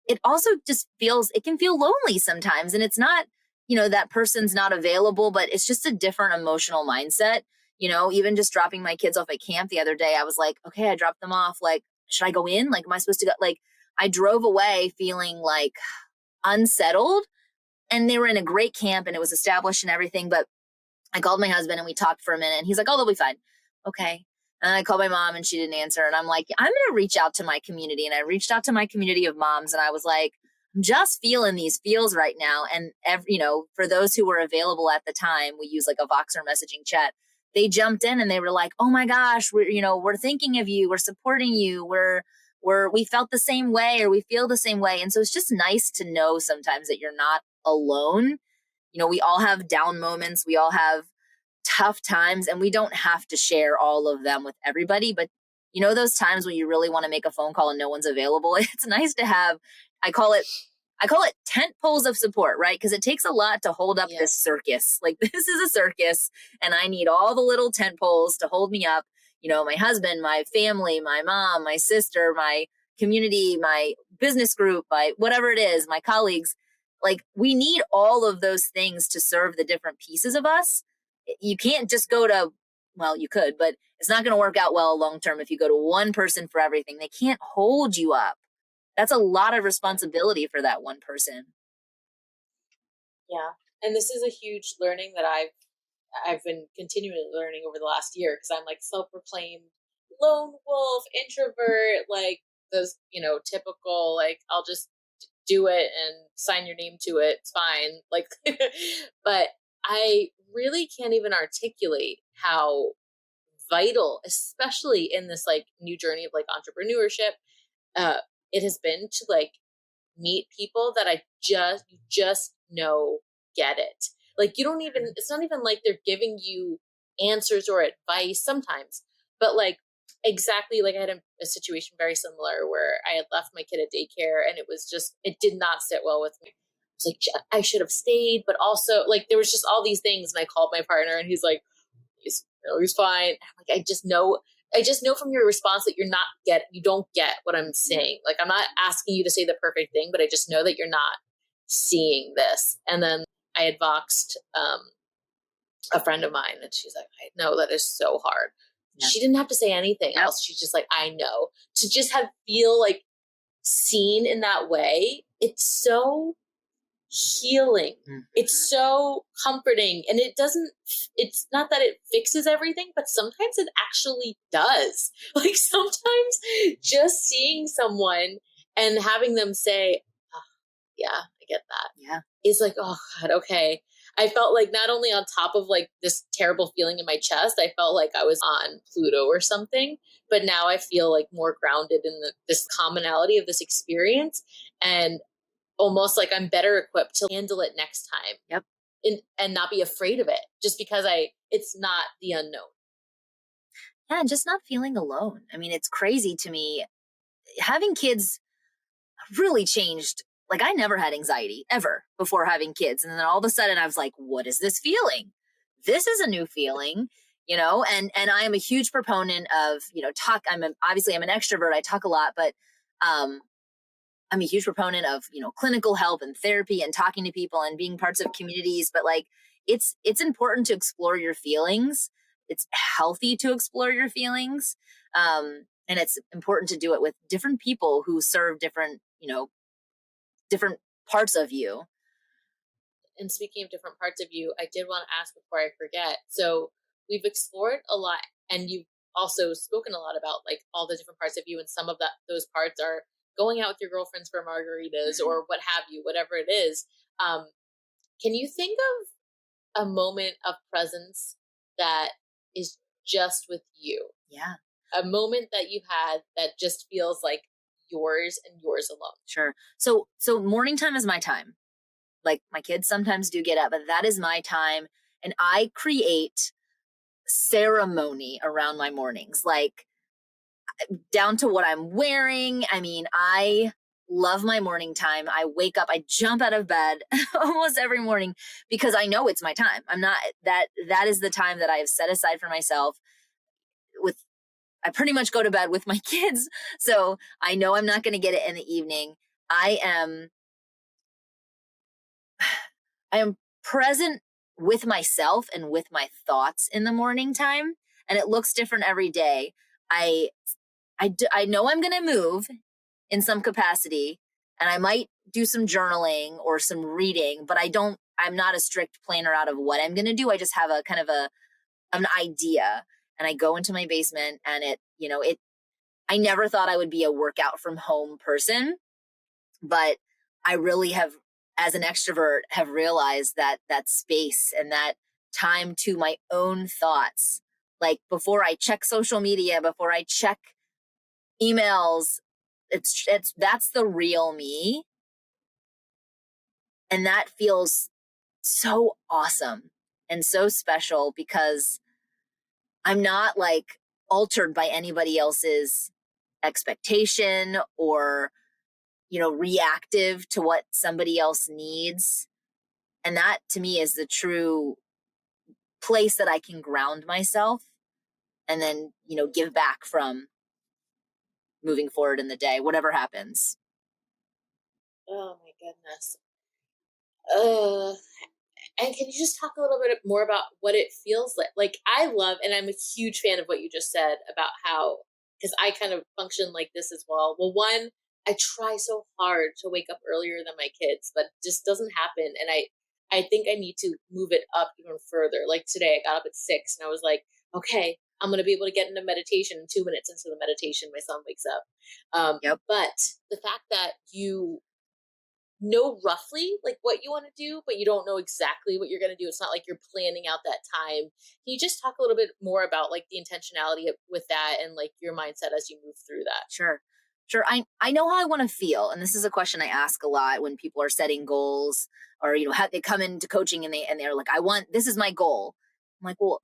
it also just it can feel lonely sometimes. And it's not, that person's not available, but it's just a different emotional mindset. Even just dropping my kids off at camp the other day, I was like, okay, I dropped them off. Like, should I go in? Like, am I supposed to go? Like, I drove away feeling like unsettled, and they were in a great camp and it was established and everything. But I called my husband and we talked for a minute and he's like, oh, they'll be fine. Okay. And I called my mom and she didn't answer. And I'm like, I'm going to reach out to my community. And I reached out to my community of moms and I was like, I'm just feeling these feels right now. And, for those who were available at the time, we use like a Voxer messaging chat. They jumped in and they were like, oh my gosh, we're thinking of you. We're supporting you. We felt the same way or we feel the same way. And so it's just nice to know sometimes that you're not alone. We all have down moments. We all have tough times and we don't have to share all of them with everybody. But those times when you really want to make a phone call and no one's available, it's nice to have, I call it tent poles of support, right? Because it takes a lot to hold up this circus. Like this is a circus and I need all the little tent poles to hold me up. My husband, my family, my mom, my sister, my community, my business group, my whatever it is, my colleagues. Like we need all of those things to serve the different pieces of us. You can't just go to, well, you could, but it's not going to work out well long term if you go to one person for everything. They can't hold you up. That's a lot of responsibility for that one person. Yeah. And this is a huge learning that I've been continually learning over the last year because I'm like self-proclaimed lone wolf, introvert, like those, typical, like I'll just do it and sign your name to it. It's fine. Like, but I really can't even articulate how vital, especially in this like new journey of like entrepreneurship, it has been to like meet people that you just know get it. Like you don't even, it's not even like they're giving you answers or advice sometimes, but like exactly like I had a situation very similar where I had left my kid at daycare and it did not sit well with me. It's like, I should have stayed, but also like there was just all these things. And I called my partner and he's like, he's fine. I'm like, I just know from your response that you don't get what I'm saying. Like, I'm not asking you to say the perfect thing, but I just know that you're not seeing this. And then I had voxed a friend of mine and she's like, I know that is so hard. Yeah. She didn't have to say anything else. She's just like, I know. To just feel like seen in that way, it's so healing. Mm-hmm. It's so comforting. And it's not that it fixes everything, but sometimes it actually does. Like sometimes just seeing someone and having them say, oh, yeah, I get that. Yeah. It's like, oh God, okay. I felt like not only on top of like this terrible feeling in my chest, I felt like I was on Pluto or something, but now I feel like more grounded in this commonality of this experience and almost like I'm better equipped to handle it next time. Yep. And not be afraid of it just because it's not the unknown. Yeah. And just not feeling alone. I mean, it's crazy to me. Having kids really changed. Like I never had anxiety ever before having kids. And then all of a sudden I was like, what is this feeling? This is a new feeling, and I am a huge proponent of, obviously I'm an extrovert. I talk a lot, but, I'm a huge proponent of, clinical help and therapy and talking to people and being parts of communities. But like, it's important to explore your feelings. It's healthy to explore your feelings. And it's important to do it with different people who serve different, different parts of you. And speaking of different parts of you, I did want to ask before I forget. So we've explored a lot, and you've also spoken a lot about like all the different parts of you, and some of those parts are going out with your girlfriends for margaritas or what have you, whatever it is. Can you think of a moment of presence that is just with you? Yeah. A moment that you've had that just feels like yours and yours alone. Sure. So morning time is my time. Like my kids sometimes do get up, but that is my time. And I create ceremony around my mornings, like down to what I'm wearing. I mean, I love my morning time. I wake up, I jump out of bed almost every morning because I know it's my time. I'm not that is the time that I have set aside for myself. With I pretty much go to bed with my kids, so I know I'm not going to get it in the evening. I am present with myself and with my thoughts in the morning time, and it looks different every day. I know I'm going to move in some capacity, and I might do some journaling or some reading, but I'm not a strict planner out of what I'm going to do. I just have a kind of an idea, and I go into my basement, and I never thought I would be a workout from home person, but I really have, as an extrovert, have realized that space and that time to my own thoughts, like before I check social media, before I check emails, that's the real me. And that feels so awesome and so special because I'm not like altered by anybody else's expectation or reactive to what somebody else needs. And that to me is the true place that I can ground myself and then, give back from moving forward in the day, whatever happens. Oh my goodness. Uh, and can you just talk a little bit more about what it feels like? Like, I love, and I'm a huge fan of what you just said about how, because I kind of function like this as well. Well, one, I try so hard to wake up earlier than my kids, but it just doesn't happen. And I think I need to move it up even further. Like today, I got up at 6 and I was like, okay, I'm going to be able to get into meditation in 2 minutes into the meditation. My son wakes up. Yep. But the fact that you know roughly like what you want to do, but you don't know exactly what you're going to do. It's not like you're planning out that time. Can you just talk a little bit more about like the intentionality with that and like your mindset as you move through that? Sure. I know how I want to feel. And this is a question I ask a lot when people are setting goals or, how they come into coaching and they're like, this is my goal. I'm like, well,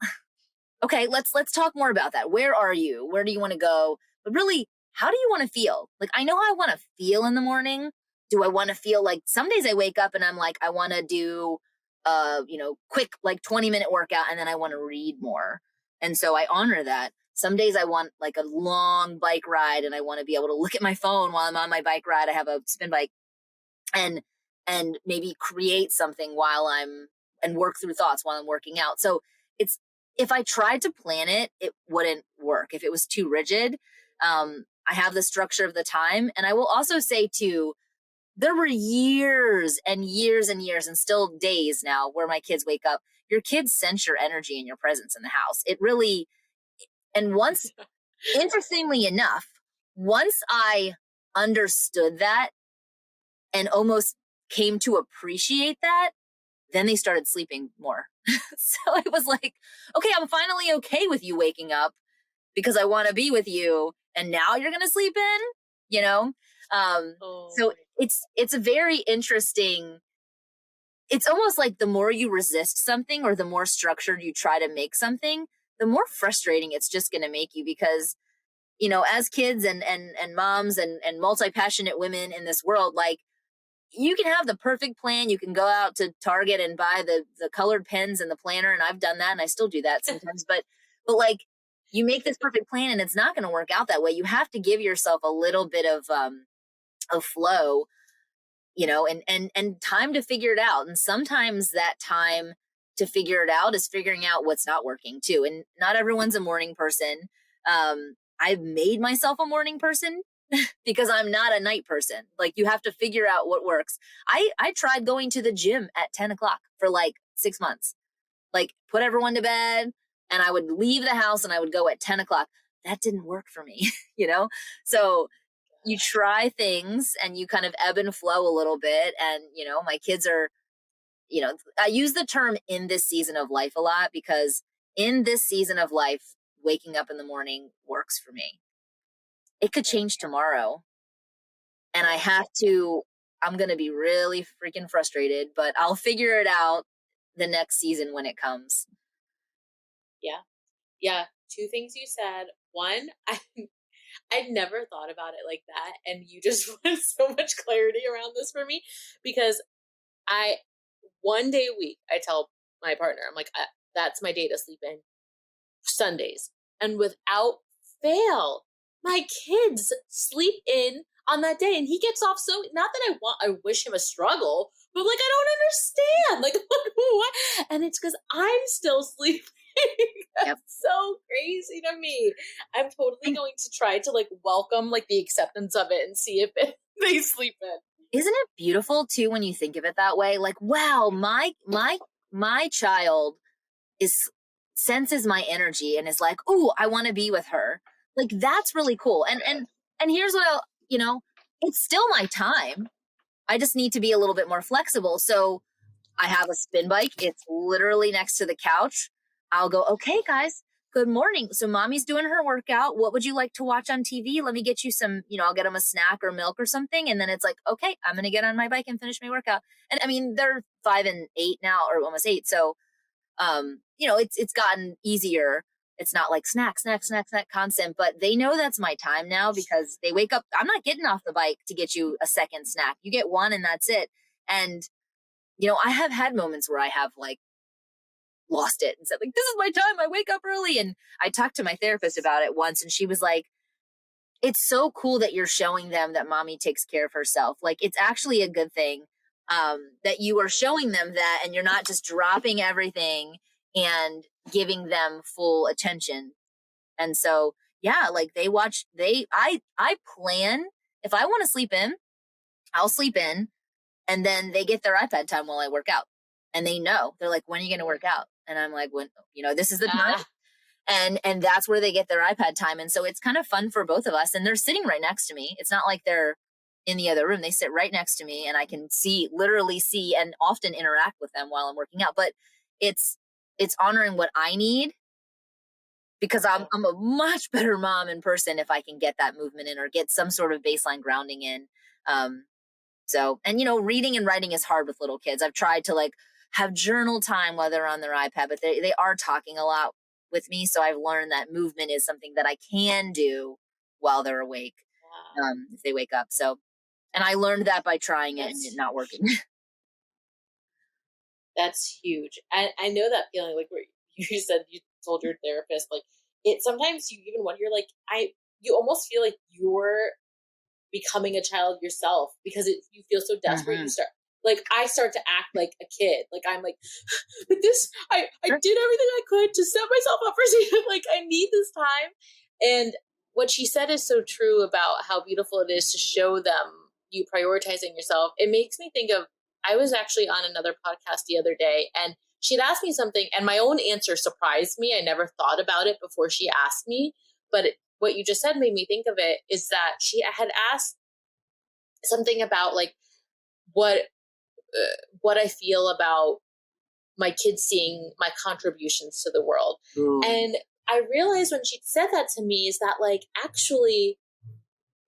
okay, let's talk more about that. Where are you? Where do you want to go? But really, how do you want to feel? Like, I know how I want to feel in the morning. Do I want to feel like some days I wake up and I'm like, I want to do quick, like 20-minute workout, and then I want to read more. And so I honor that. Some days I want like a long bike ride and I want to be able to look at my phone while I'm on my bike ride. I have a spin bike and maybe create something and work through thoughts while I'm working out. So if I tried to plan it, it wouldn't work. If it was too rigid, I have the structure of the time. And I will also say too, there were years and years and years and still days now where my kids wake up. Your kids sense your energy and your presence in the house. It really, and once, interestingly enough, once I understood that and almost came to appreciate that, then they started sleeping more. So it was like, okay, I'm finally okay with you waking up because I want to be with you. And now you're going to sleep in, So it's a very interesting, it's almost like the more you resist something or the more structured you try to make something, the more frustrating it's just going to make you because, as kids and moms and multi-passionate women in this world, like, you can have the perfect plan. You can go out to Target and buy the colored pens and the planner. And I've done that and I still do that sometimes, but like you make this perfect plan and it's not going to work out that way. You have to give yourself a little bit of flow, and time to figure it out. And sometimes that time to figure it out is figuring out what's not working too. And not everyone's a morning person. I've made myself a morning person because I'm not a night person. Like, you have to figure out what works. I tried going to the gym at 10 o'clock for like 6 months, like put everyone to bed, and I would leave the house and I would go at 10 o'clock. That didn't work for me, you know? So you try things and you kind of ebb and flow a little bit. And, my kids are, I use the term in this season of life a lot, because in this season of life, waking up in the morning works for me. It could change tomorrow. And I'm going to be really freaking frustrated, but I'll figure it out the next season when it comes. Yeah. Yeah. Two things you said. One, I'd never thought about it like that. And you just want so much clarity around this for me, because one day a week, I tell my partner, I'm like, that's my day to sleep in, Sundays. And without fail, my kids sleep in on that day. And he gets off so, not that I wish him a struggle, but like, I don't understand. Like, what? And it's because I'm still sleeping. That's so crazy to me. I'm totally going to try to like welcome like the acceptance of it and see if they sleep in. Isn't it beautiful too when you think of it that way? Like, wow, my child senses my energy and is like, "Ooh, I want to be with her." Like, that's really cool. And here's what it's still my time. I just need to be a little bit more flexible. So I have a spin bike. It's literally next to the couch. I'll go, "Okay, guys, good morning. So mommy's doing her workout. What would you like to watch on TV? Let me get you some, I'll get them a snack or milk or something." And then it's like, "Okay, I'm going to get on my bike and finish my workout." And I mean, they're 5 and 8 now, or almost 8. So, it's gotten easier. It's not like snack constant, but they know that's my time now because they wake up. I'm not getting off the bike to get you a second snack. You get one and that's it. And, I have had moments where I have like lost it and said like, "This is my time. I wake up early." And I talked to my therapist about it once, and she was like, "It's so cool that you're showing them that mommy takes care of herself. Like, it's actually a good thing that you are showing them that, and you're not just dropping everything and giving them full attention." And so, yeah, like I plan, if I want to sleep in, I'll sleep in, and then they get their iPad time while I work out. And they know, they're like, "When are you going to work out?" And I'm like, "When, this is the time." And that's where they get their iPad time. And so it's kind of fun for both of us. And they're sitting right next to me. It's not like they're in the other room. They sit right next to me, and I can literally see and often interact with them while I'm working out. But it's honoring what I need, because I'm a much better mom in person if I can get that movement in or get some sort of baseline grounding in. So, and reading and writing is hard with little kids. I've tried to like have journal time while they're on their iPad, but they are talking a lot with me. So I've learned that movement is something that I can do while they're awake, if they wake up. So, and I learned that by trying it and it not working. That's huge. I know that feeling, like where you said you told your therapist, like it sometimes you even wonder, like you almost feel like you're becoming a child yourself because you feel so desperate. Mm-hmm. I start to act like a kid. Like I'm like, but I did everything I could to set myself up for season. Like I need this time. And what she said is so true about how beautiful it is to show them you prioritizing yourself. It makes me think of, I was actually on another podcast the other day, and she'd asked me something, and my own answer surprised me. I never thought about it before she asked me, but what you just said made me think of it, is that she had asked something about like what I feel about my kids seeing my contributions to the world. Ooh. And I realized when she said that to me is that like, actually,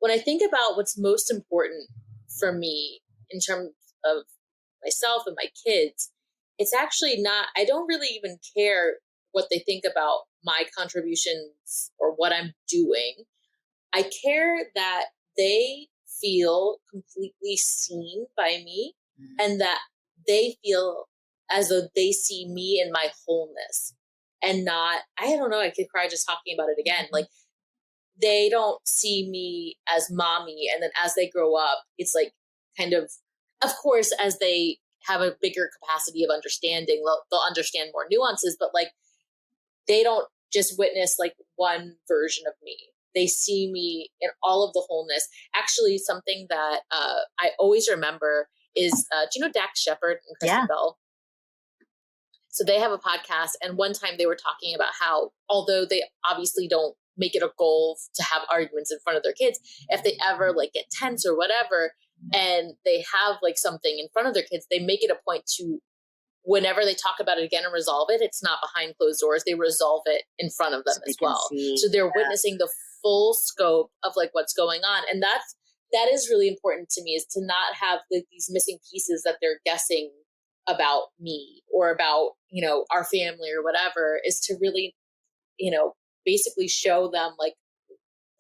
when I think about what's most important for me in terms of myself and my kids, it's actually not, I don't really even care what they think about my contributions or what I'm doing. I care that they feel completely seen by me, and that they feel as though they see me in my wholeness, and not, I don't know, I could cry just talking about it again. Like they don't see me as mommy, and then as they grow up, it's like kind of course, as they have a bigger capacity of understanding. They'll understand more nuances, but like they don't just witness like one version of me. They see me in all of the wholeness. Actually, something that I always remember is, do you know Dax Shepard and Kristen Bell? So they have a podcast, and one time they were talking about how, although they obviously don't make it a goal to have arguments in front of their kids, if they ever like get tense or whatever, and they have like something in front of their kids, they make it a point to, whenever they talk about it again and resolve it, it's not behind closed doors. They resolve it in front of them as well. So they're witnessing the full scope of like what's going on. And that is really important to me, is to not have like these missing pieces that they're guessing about me or about, you know, our family or whatever, is to really, you know, basically show them like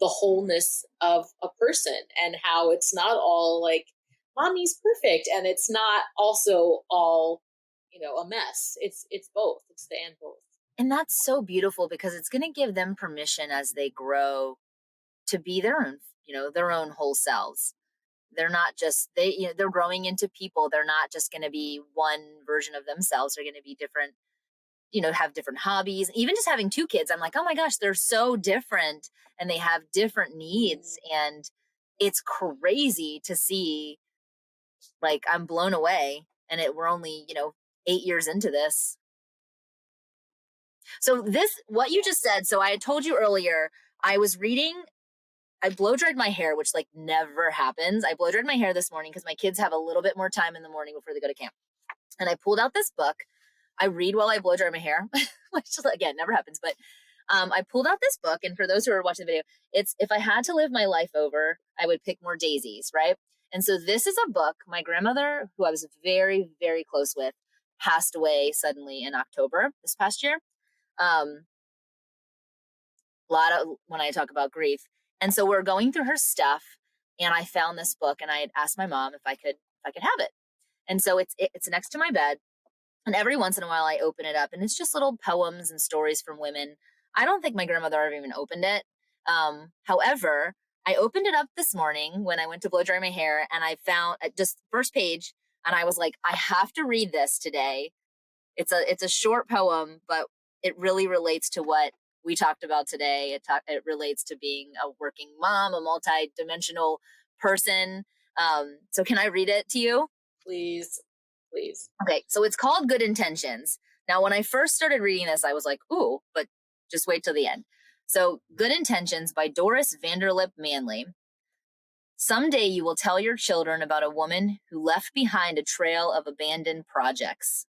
the wholeness of a person and how it's not all like mommy's perfect and it's not also all, you know, a mess. It's both. It's the and both. And that's so beautiful, because it's going to give them permission as they grow to be their own, you know, their own whole selves. They're not just, you know, they're growing into people. They're not just going to be one version of themselves. They're going to be different, you know, have different hobbies. Even just having 2 kids, I'm like, oh my gosh, they're so different and they have different needs. And it's crazy to see. Like, I'm blown away, and we're only, you know, 8 years into this. So what you just said, so I had told you earlier, I was reading, I blow dried my hair, which like never happens. I blow dried my hair this morning because my kids have a little bit more time in the morning before they go to camp. And I pulled out this book. I read while I blow dry my hair, which again, never happens. But I pulled out this book. And for those who are watching the video, it's If I Had to Live My Life Over, I Would Pick More Daisies, right? And so this is a book. My grandmother, who I was very, very close with, passed away suddenly in October this past year. A lot of, when I talk about grief. And so we're going through her stuff, and I found this book, and I had asked my mom if I could have it. And so it's next to my bed. And every once in a while I open it up, and it's just little poems and stories from women. I don't think my grandmother ever even opened it. However, I opened it up this morning when I went to blow dry my hair, and I found just first page, and I was like, I have to read this today. It's a short poem, but it really relates to what we talked about today. It relates to being a working mom, a multi-dimensional person. So can I read it to you? Please. Okay, so it's called Good Intentions. Now, when I first started reading this, I was like, ooh, but just wait till the end. So, Good Intentions by Doris Vanderlip Manley. Someday you will tell your children about a woman who left behind a trail of abandoned projects.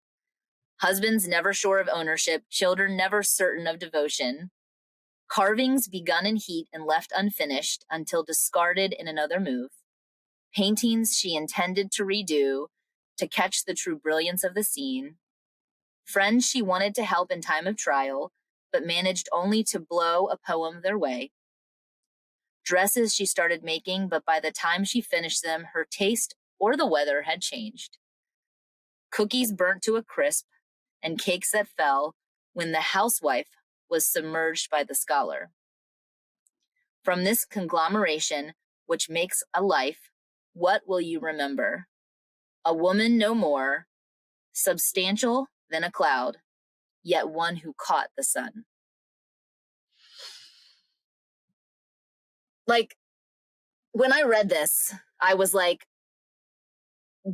Husbands never sure of ownership, children never certain of devotion. Carvings begun in heat and left unfinished until discarded in another move. Paintings she intended to redo to catch the true brilliance of the scene. Friends she wanted to help in time of trial, but managed only to blow a poem their way. Dresses she started making, but by the time she finished them, her taste or the weather had changed. Cookies burnt to a crisp, and cakes that fell when the housewife was submerged by the scholar. From this conglomeration, which makes a life, what will you remember? A woman no more, substantial than a cloud, yet one who caught the sun. Like, when I read this, I was like,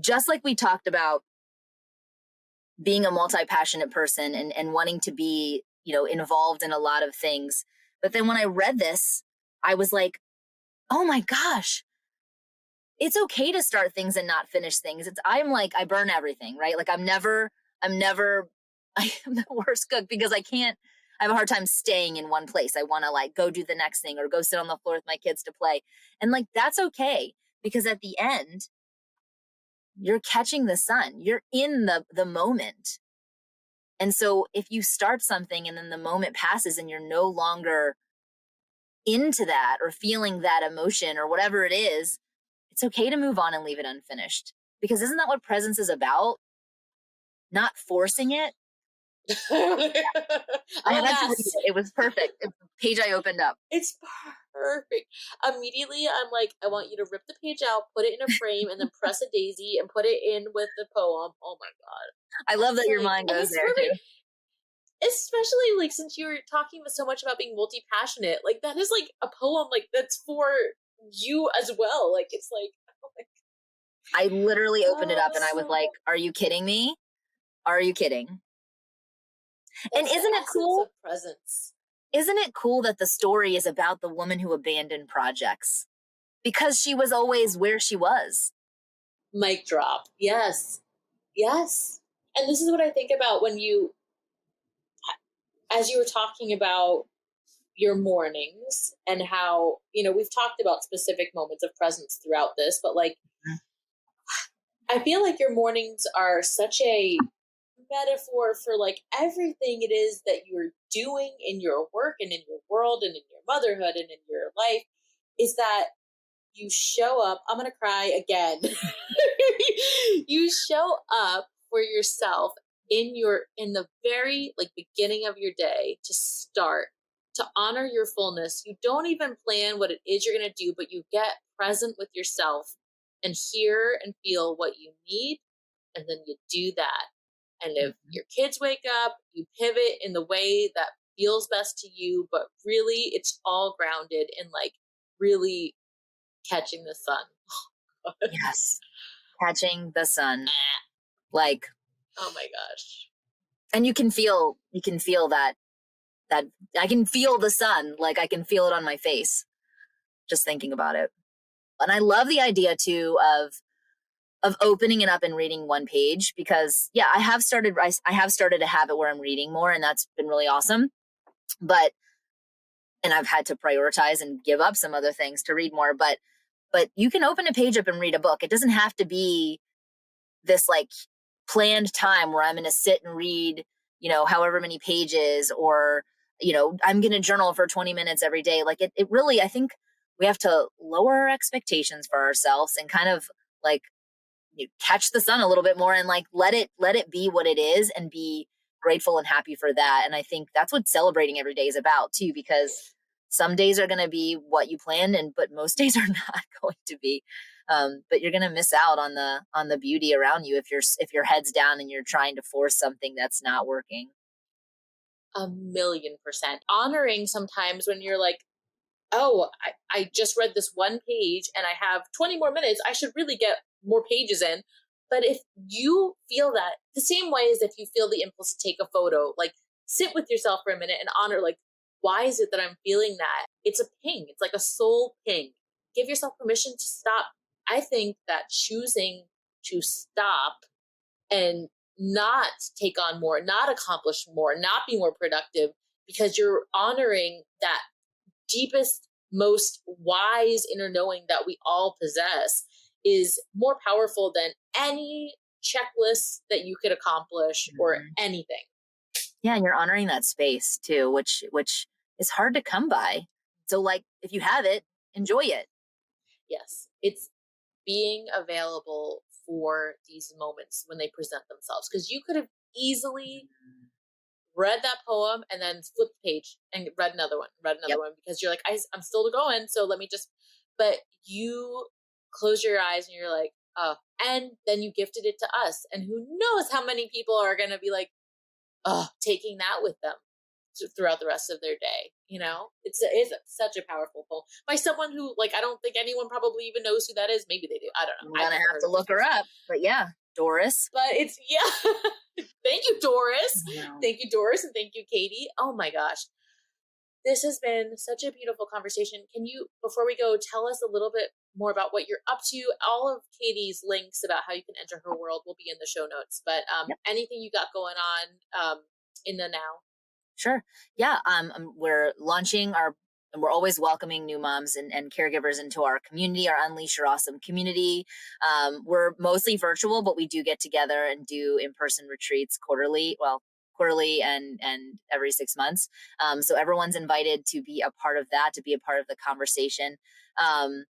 just like we talked about being a multi-passionate person and wanting to be, you know, involved in a lot of things. But then when I read this, I was like, oh my gosh, it's okay to start things and not finish things. I'm like, I burn everything, right? Like I am the worst cook because I have a hard time staying in one place. I want to like go do the next thing or go sit on the floor with my kids to play. And like, that's okay. Because at the end, you're catching the sun. You're in the moment. And so if you start something and then the moment passes and you're no longer into that or feeling that emotion or whatever it is, it's okay to move on and leave it unfinished. Because isn't that what presence is about? Not forcing it. I had to read it. It was perfect. It's the page I opened up. It's perfect. Immediately, I'm like, I want you to rip the page out, put it in a frame, and then press a daisy and put it in with the poem. Oh my God. I love that your Like, mind and goes it's there really, too. especially like since you were talking so much about being multi-passionate, like that is like a poem like that's for you as well. Like it's like, oh my I literally opened it God. up and I was like, are you kidding me? Are you kidding? And It's the isn't it essence cool? of presence. Isn't it cool that the story is about the woman who abandoned projects because she was always where she was? Mic drop. Yes. Yes. And this is what I think about when you, as you were talking about your mornings and how, we've talked about specific moments of presence throughout this, but like, I feel like your mornings are such a metaphor for like everything it is that you're doing in your work and in your world and in your motherhood and in your life is that you show up. I'm going to cry again. You show up for yourself in the very like beginning of your day to start to honor your fullness. You don't even plan what it is you're going to do, but you get present with yourself and hear and feel what you need, and then you do that. And if your kids wake up, you pivot in the way that feels best to you, but really it's all grounded in like really catching the sun. Yes. Catching the sun. Like, Oh my gosh. and you can feel that I can feel the sun. Like I can feel it on my face just thinking about it. And I love the idea too of opening it up and reading one page because I have started a habit where I'm reading more and that's been really awesome. But and I've had to prioritize and give up some other things to read more, but you can open a page up and read a book. It doesn't have to be this like planned time where I'm going to sit and read, however many pages or, I'm going to journal for 20 minutes every day. Like it really, I think we have to lower our expectations for ourselves and kind of like catch the sun a little bit more and like let it be what it is and be grateful and happy for that. And I think that's what celebrating every day is about too, because some days are going to be what you planned but most days are not going to be. But you're going to miss out on the beauty around you if your head's down and you're trying to force something that's not working. 1,000,000%. Honoring sometimes when you're like, oh, I just read this one page and I have 20 more minutes. I should really get more pages in. But if you feel that the same way as if you feel the impulse to take a photo, like sit with yourself for a minute and honor, like, why is it that I'm feeling that? It's a ping. It's like a soul ping. Give yourself permission to stop. I think that choosing to stop and not take on more, not accomplish more, not be more productive because you're honoring that deepest, most wise inner knowing that we all possess is more powerful than any checklist that you could accomplish or anything. Yeah, and you're honoring that space too, which is hard to come by. So like if you have it, enjoy it. Yes, it's being available for these moments when they present themselves, because you could have easily read that poem and then flipped the page and read another one because you're like, I'm still going. So let me just, but you close your eyes and you're like, oh, and then you gifted it to us. And who knows how many people are going to be like, oh, taking that with them throughout the rest of their day. It's such a powerful poem by someone who, like, I don't think anyone probably even knows who that is. Maybe they do. I don't know. I'm gonna have to look her up. But yeah, Doris. But it's Thank you, Doris. Thank you, Doris, and thank you, Katie. Oh my gosh. This has been such a beautiful conversation. Can you, before we go, tell us a little bit more about what you're up to? All of Katie's links about how you can enter her world will be in the show notes. But anything you got going on in the now? Sure. Yeah. We're launching and we're always welcoming new moms and caregivers into our community, our Unleash Your Awesome community. We're mostly virtual, but we do get together and do in-person retreats quarterly and every 6 months. So everyone's invited to be a part of that, to be a part of the conversation. I'm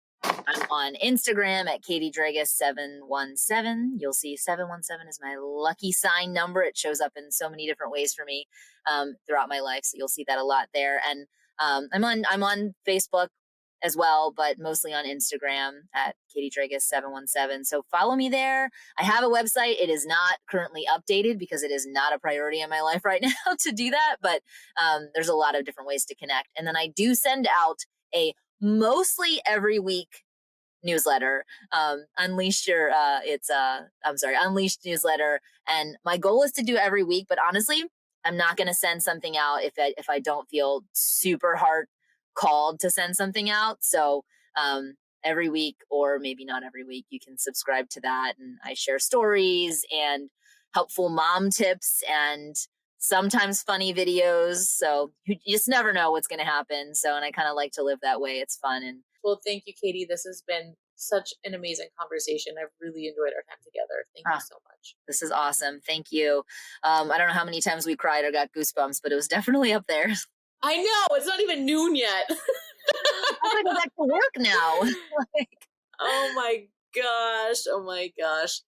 on Instagram at Katie Dragos 717. You'll see 717 is my lucky sign number. It shows up in so many different ways for me throughout my life. So you'll see that a lot there. And I'm on Facebook as well, but mostly on Instagram at Katie Dragos 717. So follow me there. I have a website. It is not currently updated because it is not a priority in my life right now to do that. But there's a lot of different ways to connect. And then I do send out a mostly every week newsletter, Unleashed your Unleashed newsletter. And my goal is to do every week, but honestly, I'm not going to send something out if I don't feel super heart called to send something out. So every week, or maybe not every week, you can subscribe to that, and I share stories and helpful mom tips and sometimes funny videos. So you just never know what's going to happen. So, and I kind of like to live that way. It's fun. And well, thank you, Katie. This has been such an amazing conversation. I've really enjoyed our time together. Thank you so much. This is awesome. Thank you. I don't know how many times we cried or got goosebumps, but it was definitely up there. I know. It's not even noon yet. I'm going to go back to work now. Oh my gosh. Oh my gosh.